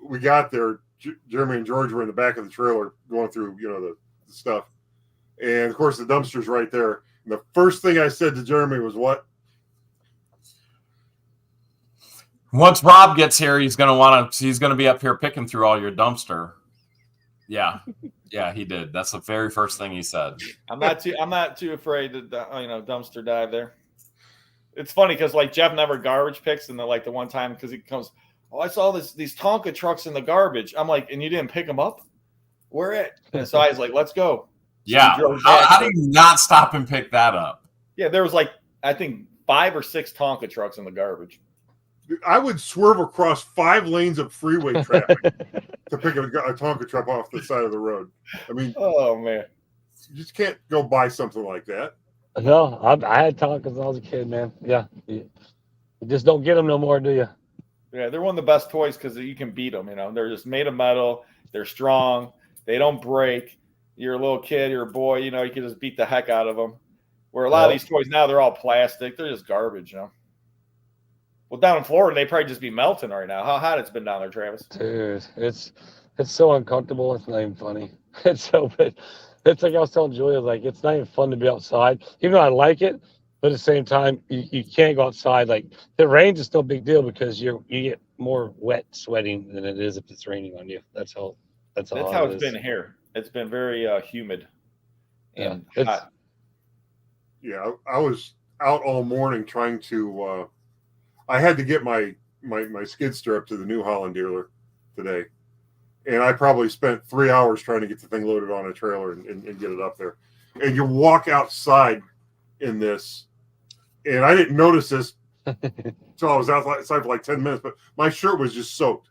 we got there, Jeremy and George were in the back of the trailer going through, you know, the stuff. And of course, the dumpster's right there. And the first thing I said to Jeremy was, what? Once Rob gets here, he's gonna be up here picking through all your dumpster. Yeah. Yeah, he did. That's the very first thing he said. I'm not too afraid to dumpster dive there. It's funny because like Jeff never garbage picks, and the one time because he comes, I saw these Tonka trucks in the garbage. I'm like, and you didn't pick them up? Where at? And so I was like, let's go. Yeah. How do you not stop and pick that up? Yeah, there was I think 5 or 6 Tonka trucks in the garbage. I would swerve across 5 lanes of freeway traffic to pick a Tonka truck off the side of the road. I mean, oh man, you just can't go buy something like that. No, I had Tonkas when I was a kid, man. Yeah, you just don't get them no more, do you? Yeah, they're one of the best toys because you can beat them. You know, they're just made of metal. They're strong. They don't break. You're a little kid. You're a boy. You know, you can just beat the heck out of them. Where a lot of these toys now, they're all plastic. They're just garbage, you know. Well, down in Florida, they probably just be melting right now. How hot it's been down there, Travis? Dude, it's so uncomfortable. It's not even funny. It's so bad. It's like I was telling Julia, like it's not even fun to be outside. Even though I like it, but at the same time, you can't go outside. Like the rain's is still a big deal because you get more wet sweating than it is if it's raining on you. That's how That's how it's been here. It's been very humid and hot. Yeah, I was out all morning trying to. I had to get my skid steer up to the New Holland dealer today, and I probably spent 3 hours trying to get the thing loaded on a trailer and get it up there. And you walk outside in this, and I didn't notice this until I was outside for like 10 minutes, but my shirt was just soaked,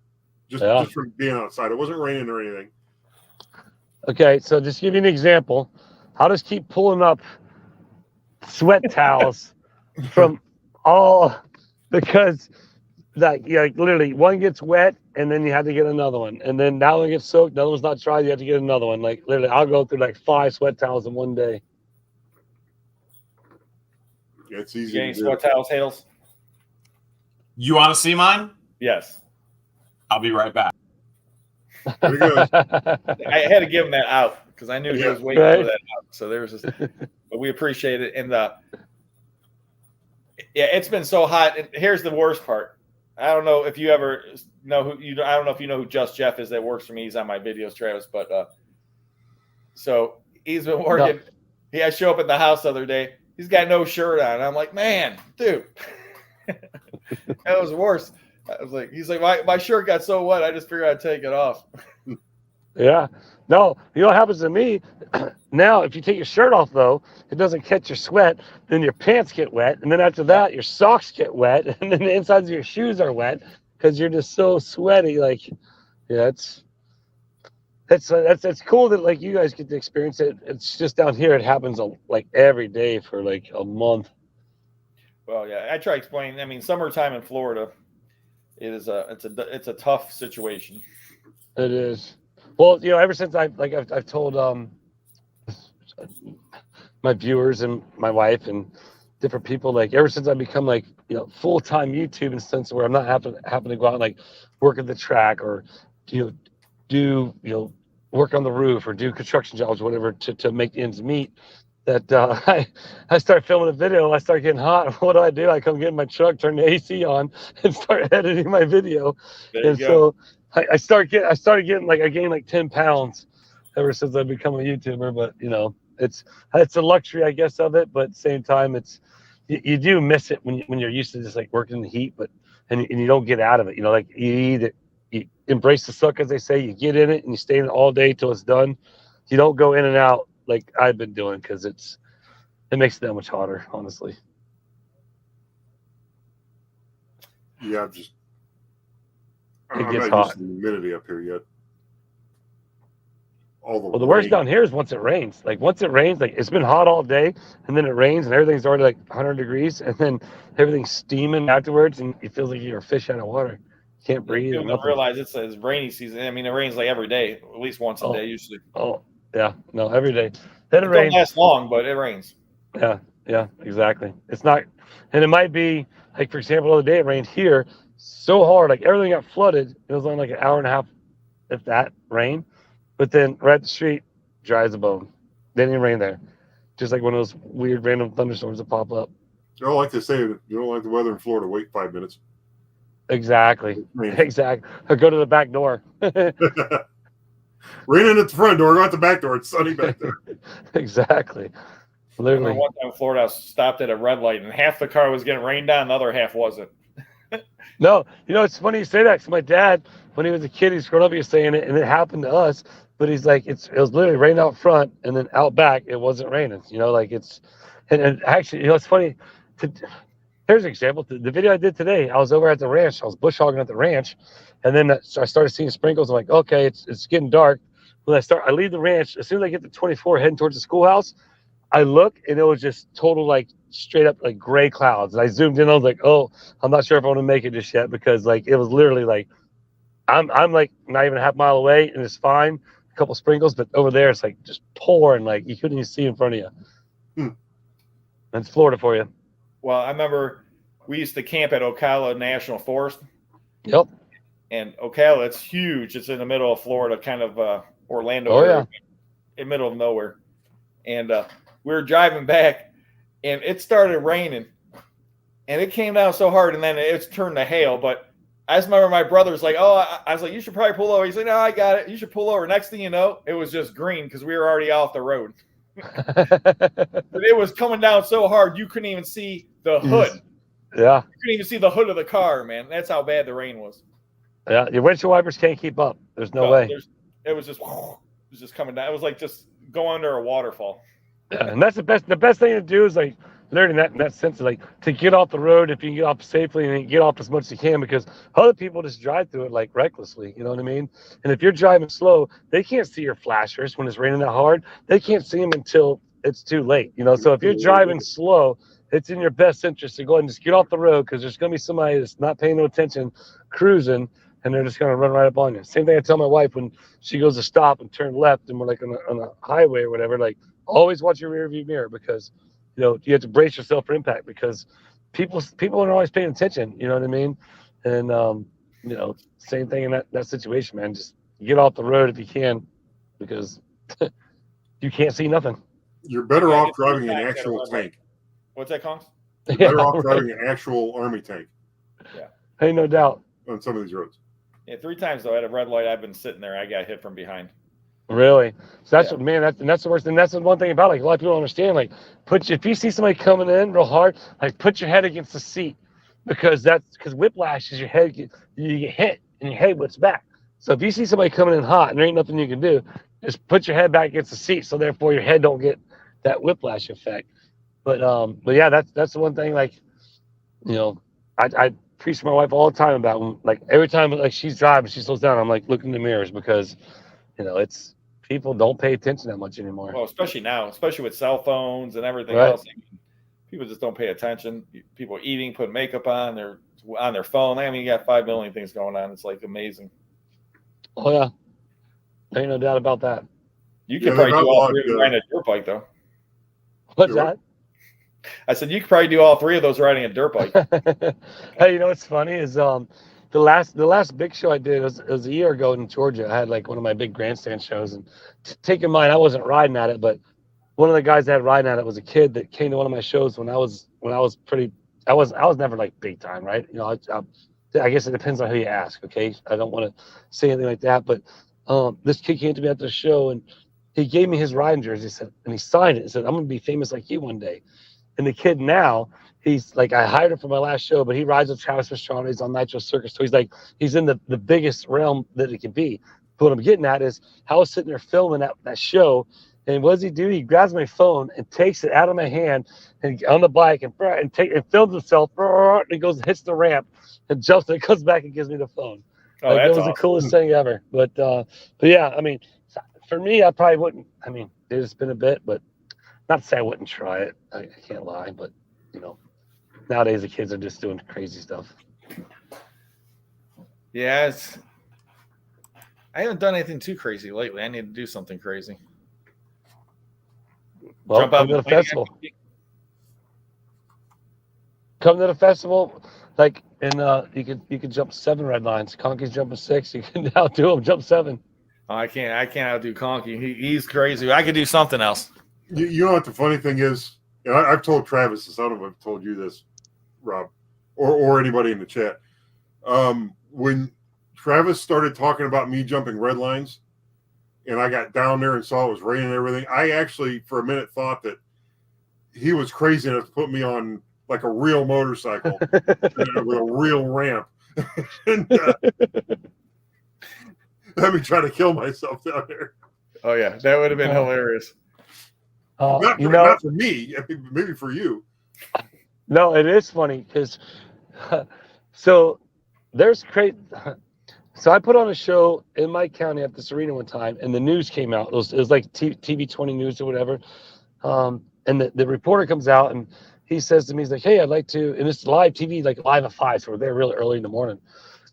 just from being outside. It wasn't raining or anything. Okay, so just give you an example. I'll just keep pulling up sweat towels from all, because like literally one gets wet and then you have to get another one, and then that one gets soaked, the other one's not dry, you have to get another one. Like literally, I'll go through like 5 sweat towels in one day. Yeah, it's easy. You any sweat towels, Hales? You want to see mine? Yes. I'll be right back. There you go. I had to give him that out because I knew he was waiting for that out. So there was just, but we appreciate it. And yeah, it's been so hot. And here's the worst part. I don't know if you ever know who you. I don't know if you know who Just Jeff is that works for me. He's on my videos, Travis. But so he's been working. No. He had to show up at the house the other day. He's got no shirt on. I'm like, man, dude, that was worse. I was like, he's like, my shirt got so wet, I just figured I'd take it off. Yeah. No, you know what happens to me? Now, if you take your shirt off, though, it doesn't catch your sweat. Then your pants get wet. And then after that, your socks get wet. And then the insides of your shoes are wet because you're just so sweaty. Like, yeah, that's cool that, like, you guys get to experience it. It's just down here, it happens, like, every day for, like, a month. Well, yeah, I try explaining. I mean, summertime in Florida, it's a tough situation. It is. Well, you know, ever since I've told my viewers and my wife and different people, like ever since I've become like, you know, full-time YouTube in the sense where I'm not having to go out and like work at the track or do work on the roof or do construction jobs or whatever to make ends meet, that I start filming a video, I start getting hot. What do? I come get in my truck, turn the AC on, and start editing my video. And so I started getting like, I gained like 10 pounds ever since I've become a YouTuber. But you know, it's a luxury, I guess, of it. But at the same time, you do miss it when you're used to just like working in the heat, and you don't get out of it. You know, like you embrace the suck, as they say. You get in it and you stay in it all day till it's done. You don't go in and out like I've been doing, because it makes it that much hotter, honestly. Yeah, it gets hot. The humidity up here yet. The worst down here is once it rains. Like once it rains, like it's been hot all day, and then it rains, and everything's already like 100 degrees, and then everything's steaming afterwards, and it feels like you're a fish out of water. You can't breathe. You don't realize it's rainy season. I mean, it rains like every day, at least once a day usually. Oh, yeah, no, every day. Then it rains. Don't last long, but it rains. Yeah, exactly. It's not, and it might be like, for example, the other day it rained here so hard, like everything got flooded. It was only like an hour and a half, if that, rain. But then right at the street, dry as a bone. Didn't even rain there. Just like one of those weird random thunderstorms that pop up. I don't like to say it. You don't like the weather in Florida, wait 5 minutes. Exactly. Or go to the back door. Raining at the front door, go out the back door. It's sunny back there. Exactly. Literally. One time in Florida, I stopped at a red light, and half the car was getting rained on, the other half wasn't. No, you know, it's funny you say that, because my dad, when he was a kid, he's grown up, he was saying it, and it happened to us. But he's like, it was literally raining out front, and then out back, it wasn't raining. You know, like and actually, you know, it's funny. Here's an example. The video I did today, I was over at the ranch. I was bush hogging at the ranch, and then I started seeing sprinkles. I'm like, okay, it's getting dark. When I leave the ranch, as soon as I get to 24 heading towards the schoolhouse, I look, and it was just total, like, straight up, like, gray clouds. And I zoomed in. I was like, oh, I'm not sure if I want to make it just yet, because, like, it was literally, like, I'm like, not even a half mile away, and it's fine. A couple sprinkles, but over there, it's, like, just pouring. Like, you couldn't even see in front of you. That's Florida for you. Well, I remember we used to camp at Ocala National Forest. Yep. And Ocala, it's huge. It's in the middle of Florida, kind of Orlando area, in the middle of nowhere. And we were driving back, and it started raining. And it came down so hard, and then it's turned to hail. But I just remember my brother's like, oh, I was like, you should probably pull over. He's like, no, I got it. You should pull over. Next thing you know, it was just green because we were already off the road. But it was coming down so hard you couldn't even see the hood. Yeah. You couldn't even see the hood of the car, man. That's how bad the rain was. Yeah. Your windshield wipers can't keep up. There's no way. It was just coming down. It was like just go under a waterfall. Yeah, and that's the best thing to do is like learning that in that sense is like to get off the road if you can get off safely and get off as much as you can, because other people just drive through it like recklessly, you know what I mean? And if you're driving slow, they can't see your flashers when it's raining that hard. They can't see them until it's too late, you know? So if you're driving slow, it's in your best interest to go ahead and just get off the road, because there's going to be somebody that's not paying no attention cruising, and they're just going to run right up on you. Same thing I tell my wife when she goes to stop and turn left and we're like on a highway or whatever, like always watch your rear view mirror, because you know you have to brace yourself for impact, because people aren't always paying attention, you know what I mean? And you know, same thing in that situation, man. Just get off the road if you can, because you can't see nothing. You're better off driving an actual tank. What's that, Conks? You're better off driving an actual army tank. Yeah. Hey, no doubt. On some of these roads. Yeah, 3 times though at a red light I've been sitting there, I got hit from behind. Really? So that's what, man, that's the worst. And that's the one thing about, like, a lot of people don't understand, like, if you see somebody coming in real hard, like, put your head against the seat, because whiplash is your head, you get hit and your head whips back. So if you see somebody coming in hot and there ain't nothing you can do, just put your head back against the seat, so therefore your head don't get that whiplash effect. But yeah, that's the one thing, like, you know, I preach to my wife all the time about when, like, every time like she's driving, she slows down, I'm like, look in the mirrors, because, you know, it's people don't pay attention that much anymore. Well, especially now, especially with cell phones and everything Right. else. People just don't pay attention. People eating, put makeup on, they're on their phone. I mean, you got 5 million things going on. It's like amazing. Oh yeah, ain't no doubt about that. You could probably do all 3 of them riding a dirt bike, though. What's that? I said you could probably do all 3 of those riding a dirt bike. Hey, you know what's funny is the last big show I did was a year ago in Georgia. I had like one of my big grandstand shows, and take in mind I wasn't riding at it, but one of the guys that had riding at it was a kid that came to one of my shows when I was never like big time, right? You know, I guess it depends on who you ask. Okay, I don't want to say anything like that, but this kid came to me at the show and he gave me his riding jersey, and he signed it and said, "I'm gonna be famous like you one day." And the kid now, he's like, I hired him for my last show, but he rides with Travis Pastrana. He's on Nitro Circus. So he's in the biggest realm that it can be. But what I'm getting at is, I was sitting there filming that show, and what does he do? He grabs my phone and takes it out of my hand and on the bike and films himself, and he goes and hits the ramp and jumps and comes back and gives me the phone. Oh, like, that's it was awesome. the coolest thing ever. But yeah, I mean, for me, I probably wouldn't. I mean, it's been a bit, but not to say I wouldn't try it. I can't lie, but you know, nowadays the kids are just doing crazy stuff. Yeah, I haven't done anything too crazy lately. I need to do something crazy. Well, Jump out come to the festival. Come to the festival, like, and you could jump 7 red lines. Conky's jumping 6. You can outdo him, jump 7. Oh, I can't outdo Conky. He's crazy. I could do something else. You know what the funny thing is? And I've told Travis this. I don't know if I've told you this, Rob, or anybody in the chat. When Travis started talking about me jumping red lines, and I got down there and saw it was raining and everything, I actually, for a minute, thought that he was crazy enough to put me on like a real motorcycle with a real ramp. And let me try to kill myself down there. Oh, yeah. That would have been hilarious. Not for me, maybe for you. No, it is funny because so there's crazy. So I put on a show in my county at this arena one time, and the news came out. It was like TV 20 News or whatever. And the reporter comes out and he says to me, he's like, "Hey, I'd like to," and it's live TV, like live at 5, so we're there really early in the morning.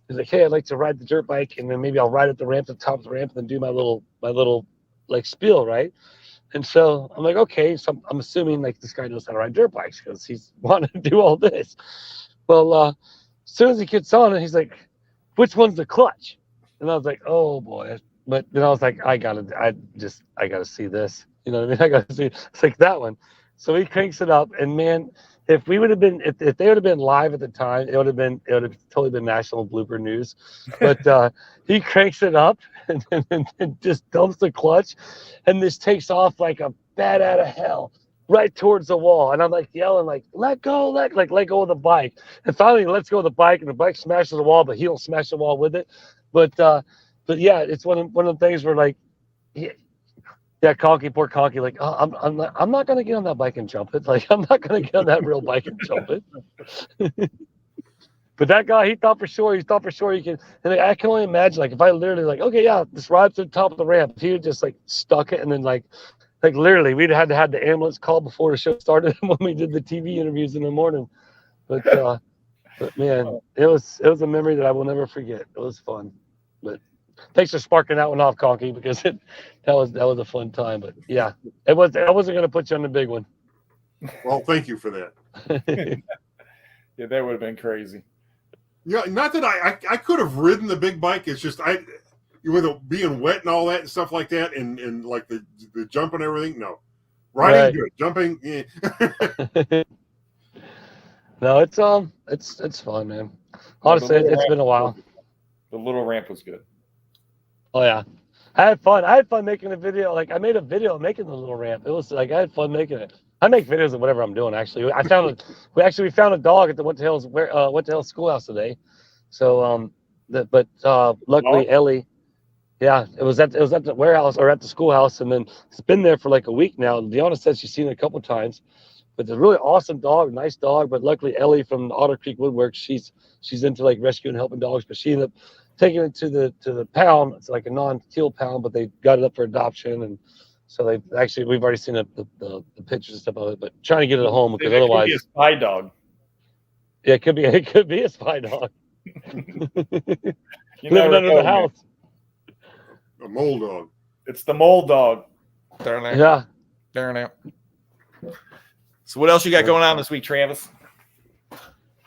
He's like, "Hey, I'd like to ride the dirt bike, and then maybe I'll ride at the ramp, at the top of the ramp, and then do my little like spiel, right?" And so I'm like, okay. So I'm assuming like this guy knows how to ride dirt bikes because he's wanting to do all this. Well, as soon as he gets on it, he's like, "Which one's the clutch?" And I was like, "Oh boy!" But then I was like, I gotta see this. You know what I mean? I gotta see. It's like that one. So he cranks it up, and man, if we would have been, if they would have been live at the time, it would have totally been national blooper news. But he cranks it up and just dumps the clutch, and this takes off like a bat out of hell right towards the wall. And I'm like yelling, like, let go of the bike. And finally he lets go of the bike, and the bike smashes the wall, but he don't smash the wall with it. But yeah, it's one of the things where like, yeah, Conky, poor Conky, like, oh, I'm not gonna get on that bike and jump it. Like, I'm not gonna get on that real bike and jump it. But that guy, he thought for sure he can. And I can only imagine, like, if I literally like, okay, yeah, just ride to the top of the ramp, he would just like stuck it, and then like literally, we'd had to have the ambulance called before the show started when we did the TV interviews in the morning. But man, it was a memory that I will never forget. It was fun. But thanks for sparking that one off, Conky, because that was a fun time. But yeah, I wasn't gonna put you on the big one. Well, thank you for that. Yeah, that would have been crazy. Yeah, not that I could have ridden the big bike. It's just with it being wet and all that and stuff like that, and like the jump and everything. No, riding Right. good, jumping. No, it's fun, man. Honestly, it's been a while. The little ramp was good. Oh yeah, I had fun making a video. Like, I made a video making the little ramp. It was like, I had fun making it. I make videos of whatever I'm doing. Actually, we found a dog at the went to Hales schoolhouse today. So luckily Ellie, yeah, it was at the warehouse or at the schoolhouse, and then it's been there for like a week now. Deanna said she's seen it a couple times, but it's a really awesome dog, nice dog. But luckily Ellie from the OTTER Creek Woodworks, she's into like rescuing and helping dogs, but she ended up taking it to the pound. It's like a non-kill pound, but they got it up for adoption, and so we've already seen the pictures and stuff of it, but trying to get it at home because otherwise, could be a spy dog. Yeah, it could be a spy dog. You Living never under know, the house. A mole dog. It's the mole dog. Yeah. So what else you got going on this week, Travis?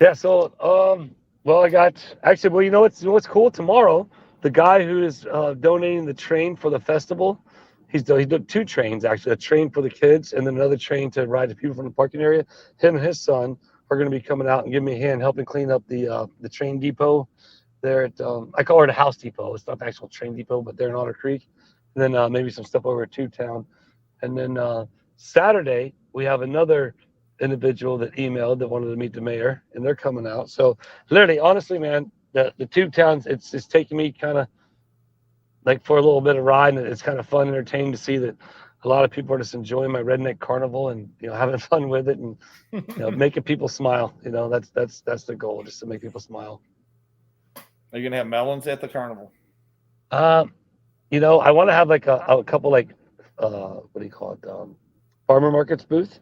Yeah. So well, I got actually. Well, you know what's cool? Tomorrow, the guy who is donating the train for the festival, he did 2 trains actually. A train for the kids, and then another train to ride the people from the parking area. Him and his son are going to be coming out and giving me a hand, helping clean up the train depot there at I call it a house depot. It's not the actual train depot, but they're in OTTER Creek. And then maybe some stuff over at Two Town. And then Saturday we have another individual that emailed that wanted to meet the mayor, and they're coming out. So literally, honestly, man, the Two Towns, it's taking me kind of like for a little bit of ride, and it's kind of fun, entertaining to see that a lot of people are just enjoying my redneck carnival and having fun with it, and making people smile. That's the goal, just to make people smile. Are you gonna have melons at the carnival? I want to have like a couple like what do you call it, farmer markets booth,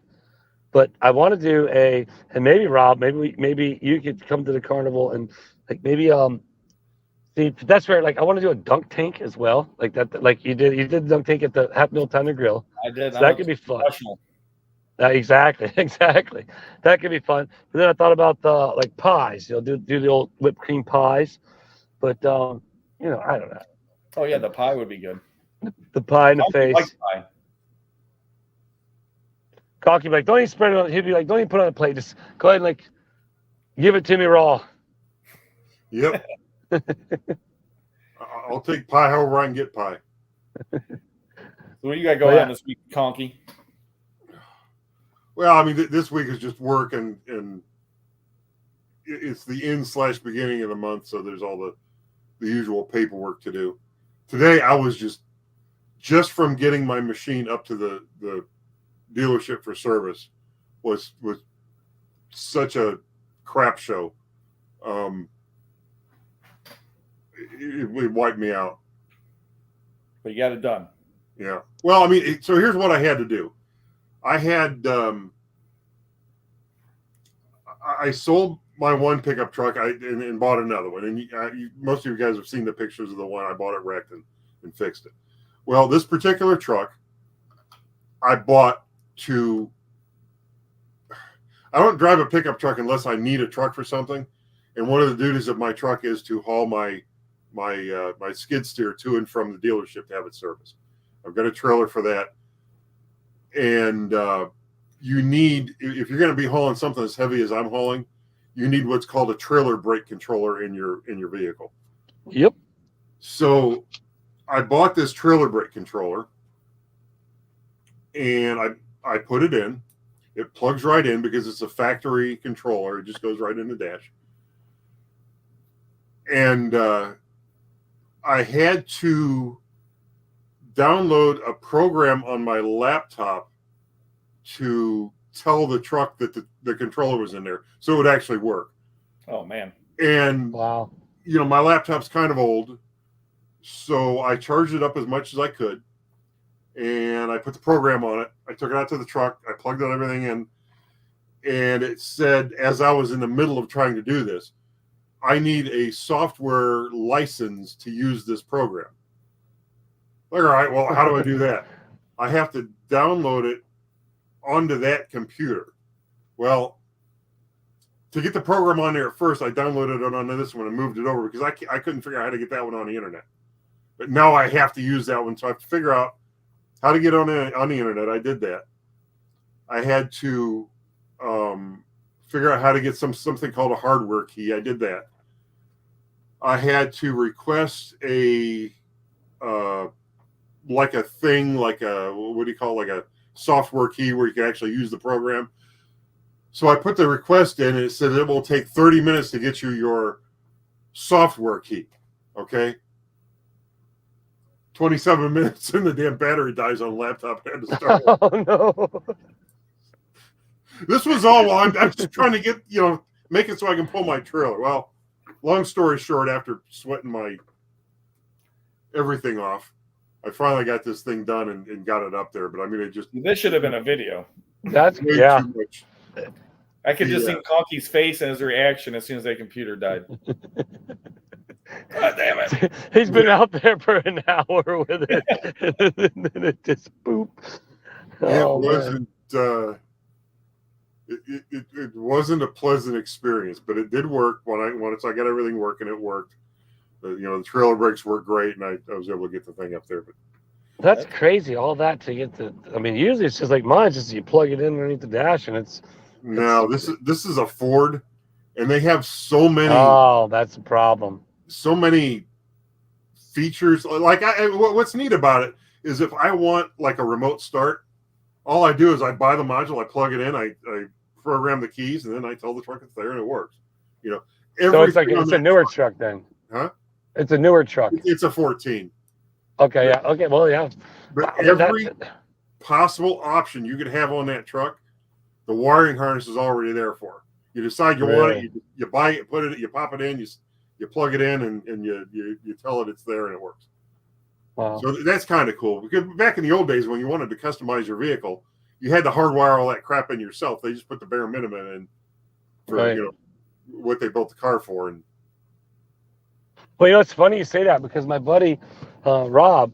but I want to do and maybe Rob, maybe you could come to the carnival and like maybe see, that's where like I want to do a dunk tank as well, like that, like you did the dunk tank at the Half Meal Time and Grill. I did. So that could be fun. Exactly. That could be fun. But then I thought about like pies, do the old whipped cream pies, but I don't know. Oh yeah, the pie would be good. The pie in the face. Like pie. Conky, like, don't even spread it on. He'd be like, don't even put it on a plate. Just go ahead and like give it to me raw. Yep. I'll take pie however I can get pie. So what you got going on this week, Conky? Well, I mean, this week is just work, and it's the end/beginning of the month, so there's all the usual paperwork to do. Today, I was just from getting my machine up to the dealership for service was such a crap show. It wiped me out. But you got it done. Yeah. Well, I mean, so here's what I had to do. I had I sold my one pickup truck and bought another one. And most of you guys have seen the pictures of the one I bought it wrecked and fixed it. Well, this particular truck I bought I don't drive a pickup truck unless I need a truck for something. And one of the duties of my truck is to haul my skid steer to and from the dealership to have it serviced. I've got a trailer for that. And you need, if you're going to be hauling something as heavy as I'm hauling, you need what's called a trailer brake controller in your vehicle. Yep. So I bought this trailer brake controller, and I put it in. It plugs right in because it's a factory controller. It just goes right in the dash. And I had to download a program on my laptop to tell the truck that the controller was in there, so it would actually work. Oh man! And wow, my laptop's kind of old, so I charged it up as much as I could, and I put the program on it. I took it out to the truck. I plugged everything in, and it said, as I was in the middle of trying to do this, I need a software license to use this program. Like, all right, well, how do I do that? I have to download it onto that computer. Well, to get the program on there at first, I downloaded it onto this one and moved it over because I couldn't figure out how to get that one on the internet. But now I have to use that one, so I have to figure out how to get on the internet. I did that. I had to figure out how to get something called a hardware key. I did that. I had to request a software key where you can actually use the program. So I put the request in, and it said it will take 30 minutes to get you your software key. Okay. 27 minutes and the damn battery dies on the laptop. I had to start. Oh no. This was all I'm just trying to get, make it so I can pull my trailer. Well, long story short, after sweating my everything off, I finally got this thing done and got it up there. But I mean, it just. This should have been a video. That's way too much. I could just see Conky's face and his reaction as soon as that computer died. God damn it. He's been out there for an hour with it. And then it just boop. Oh, it wasn't it wasn't a pleasant experience, but it did work once I got everything working. It worked. The trailer brakes worked great, and I was able to get the thing up there. But that's crazy. All that to get the. I mean, usually it's just like mine. Just you plug it in underneath the dash, and it's. No, this is a Ford, and they have so many. Oh, that's a problem. So many features. Like what's neat about it is if I want like a remote start, all I do is I buy the module, I plug it in, I program the keys, and then I tell the truck it's there, and it works. So it's a newer truck then. Huh? It's a newer truck. It's a 14. Okay, yeah. Okay, well, yeah. But every possible option you could have on that truck, the wiring harness is already there for. You decide you want it, you buy it, put it, you pop it in, you plug it in, and you tell it it's there, and it works. Wow. So that's kind of cool. Because back in the old days when you wanted to customize your vehicle, you had to hardwire all that crap in yourself. They just put the bare minimum in for what they built the car for. And well, it's funny you say that because my buddy Rob,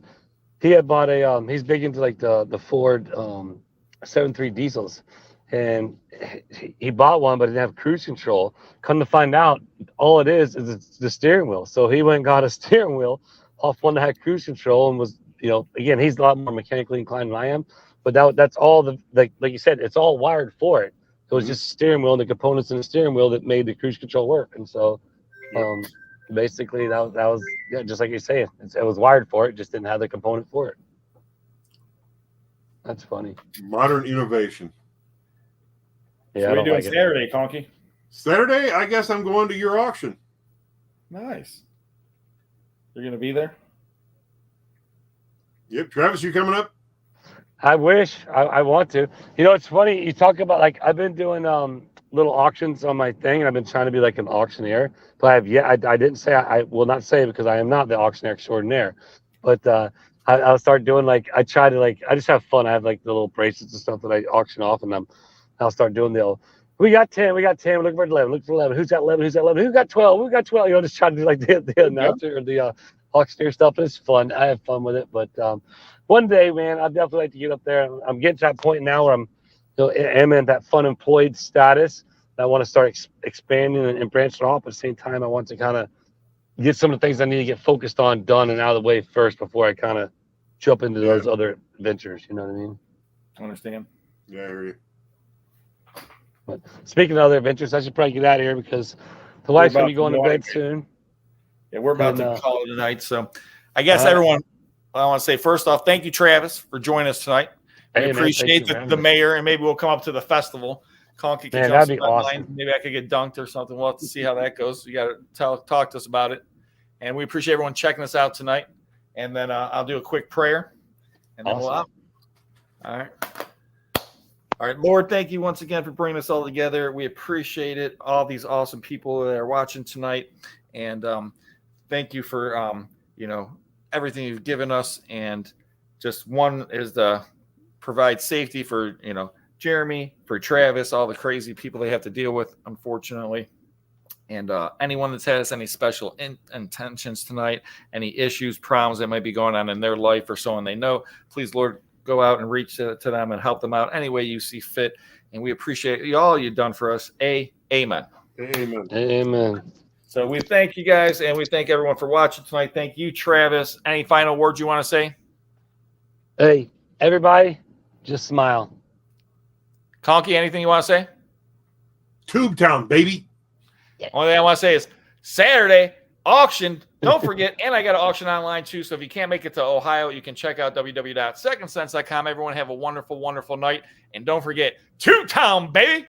he had bought he's big into like the Ford 7.3 diesels, and he bought one but didn't have cruise control. Come to find out, all it is it's the steering wheel. So he went and got a steering wheel off one that had cruise control and was, again, he's a lot more mechanically inclined than I am, but that's all like you said, it's all wired for it. So it's just steering wheel and the components in the steering wheel that made the cruise control work. And so basically that was just like you say, it was wired for it, just didn't have the component for it. That's funny. Modern innovation. Yeah. So what are you doing Saturday, Conky? Saturday, I guess I'm going to your auction. Nice. You're going to be there? Yep. Travis, you coming up? I wish. I want to. It's funny. You talk about, like, I've been doing little auctions on my thing, and I've been trying to be like an auctioneer. But I didn't say, I will not say because I am not the auctioneer extraordinaire. But I'll start doing, like, I just have fun. I have, like, the little bracelets and stuff that I auction off, and I'll start doing we got 10, we're looking for 11, who's got 11, who got 12, just trying to do like the announcer or the auctioneer stuff. It's fun. I have fun with it. But one day, man, I'd definitely like to get up there. I'm getting to that point now where I'm in that fun employed status. I want to start expanding and branching off. At the same time, I want to kind of get some of the things I need to get focused on done and out of the way first before I kind of jump into those other ventures. You know what I mean? I understand. Yeah, I hear you. But speaking of other adventures, I should probably get out of here because the wife's going to be going to bed soon. Yeah, we're about And, to call it a night. So I guess all right. everyone, I want to say first off, thank you, Travis, for joining us tonight. We Hey, man, appreciate thank you for the having me. mayor, and maybe we'll come up to the festival. Conky can Man, jump that'd be some red awesome. lines. Maybe I could get dunked or something. We'll have to see how that goes. You got to talk to us about it. And we appreciate everyone checking us out tonight. And then I'll do a quick prayer, and then we'll out. All right. All right, Lord, thank you once again for bringing us all together. We appreciate it. All these awesome people that are watching tonight, and thank you for everything you've given us. And just one is to provide safety for Jeremy, for Travis, all the crazy people they have to deal with, unfortunately. And anyone that's has any special intentions tonight, any issues, problems that might be going on in their life or someone they know, please, Lord, go out and reach to them and help them out any way you see fit. And we appreciate all you've done for us. Amen. Amen. Amen. So we thank you guys, and we thank everyone for watching tonight. Thank you, Travis. Any final words you want to say? Hey, everybody, just smile. Conky, anything you want to say? Tube Town, baby. Only thing I want to say is Saturday auction. Don't forget, and I got an auction online too. So if you can't make it to Ohio, you can check out www.secondsense.com. Everyone have a wonderful, wonderful night. And don't forget, Two Town, baby.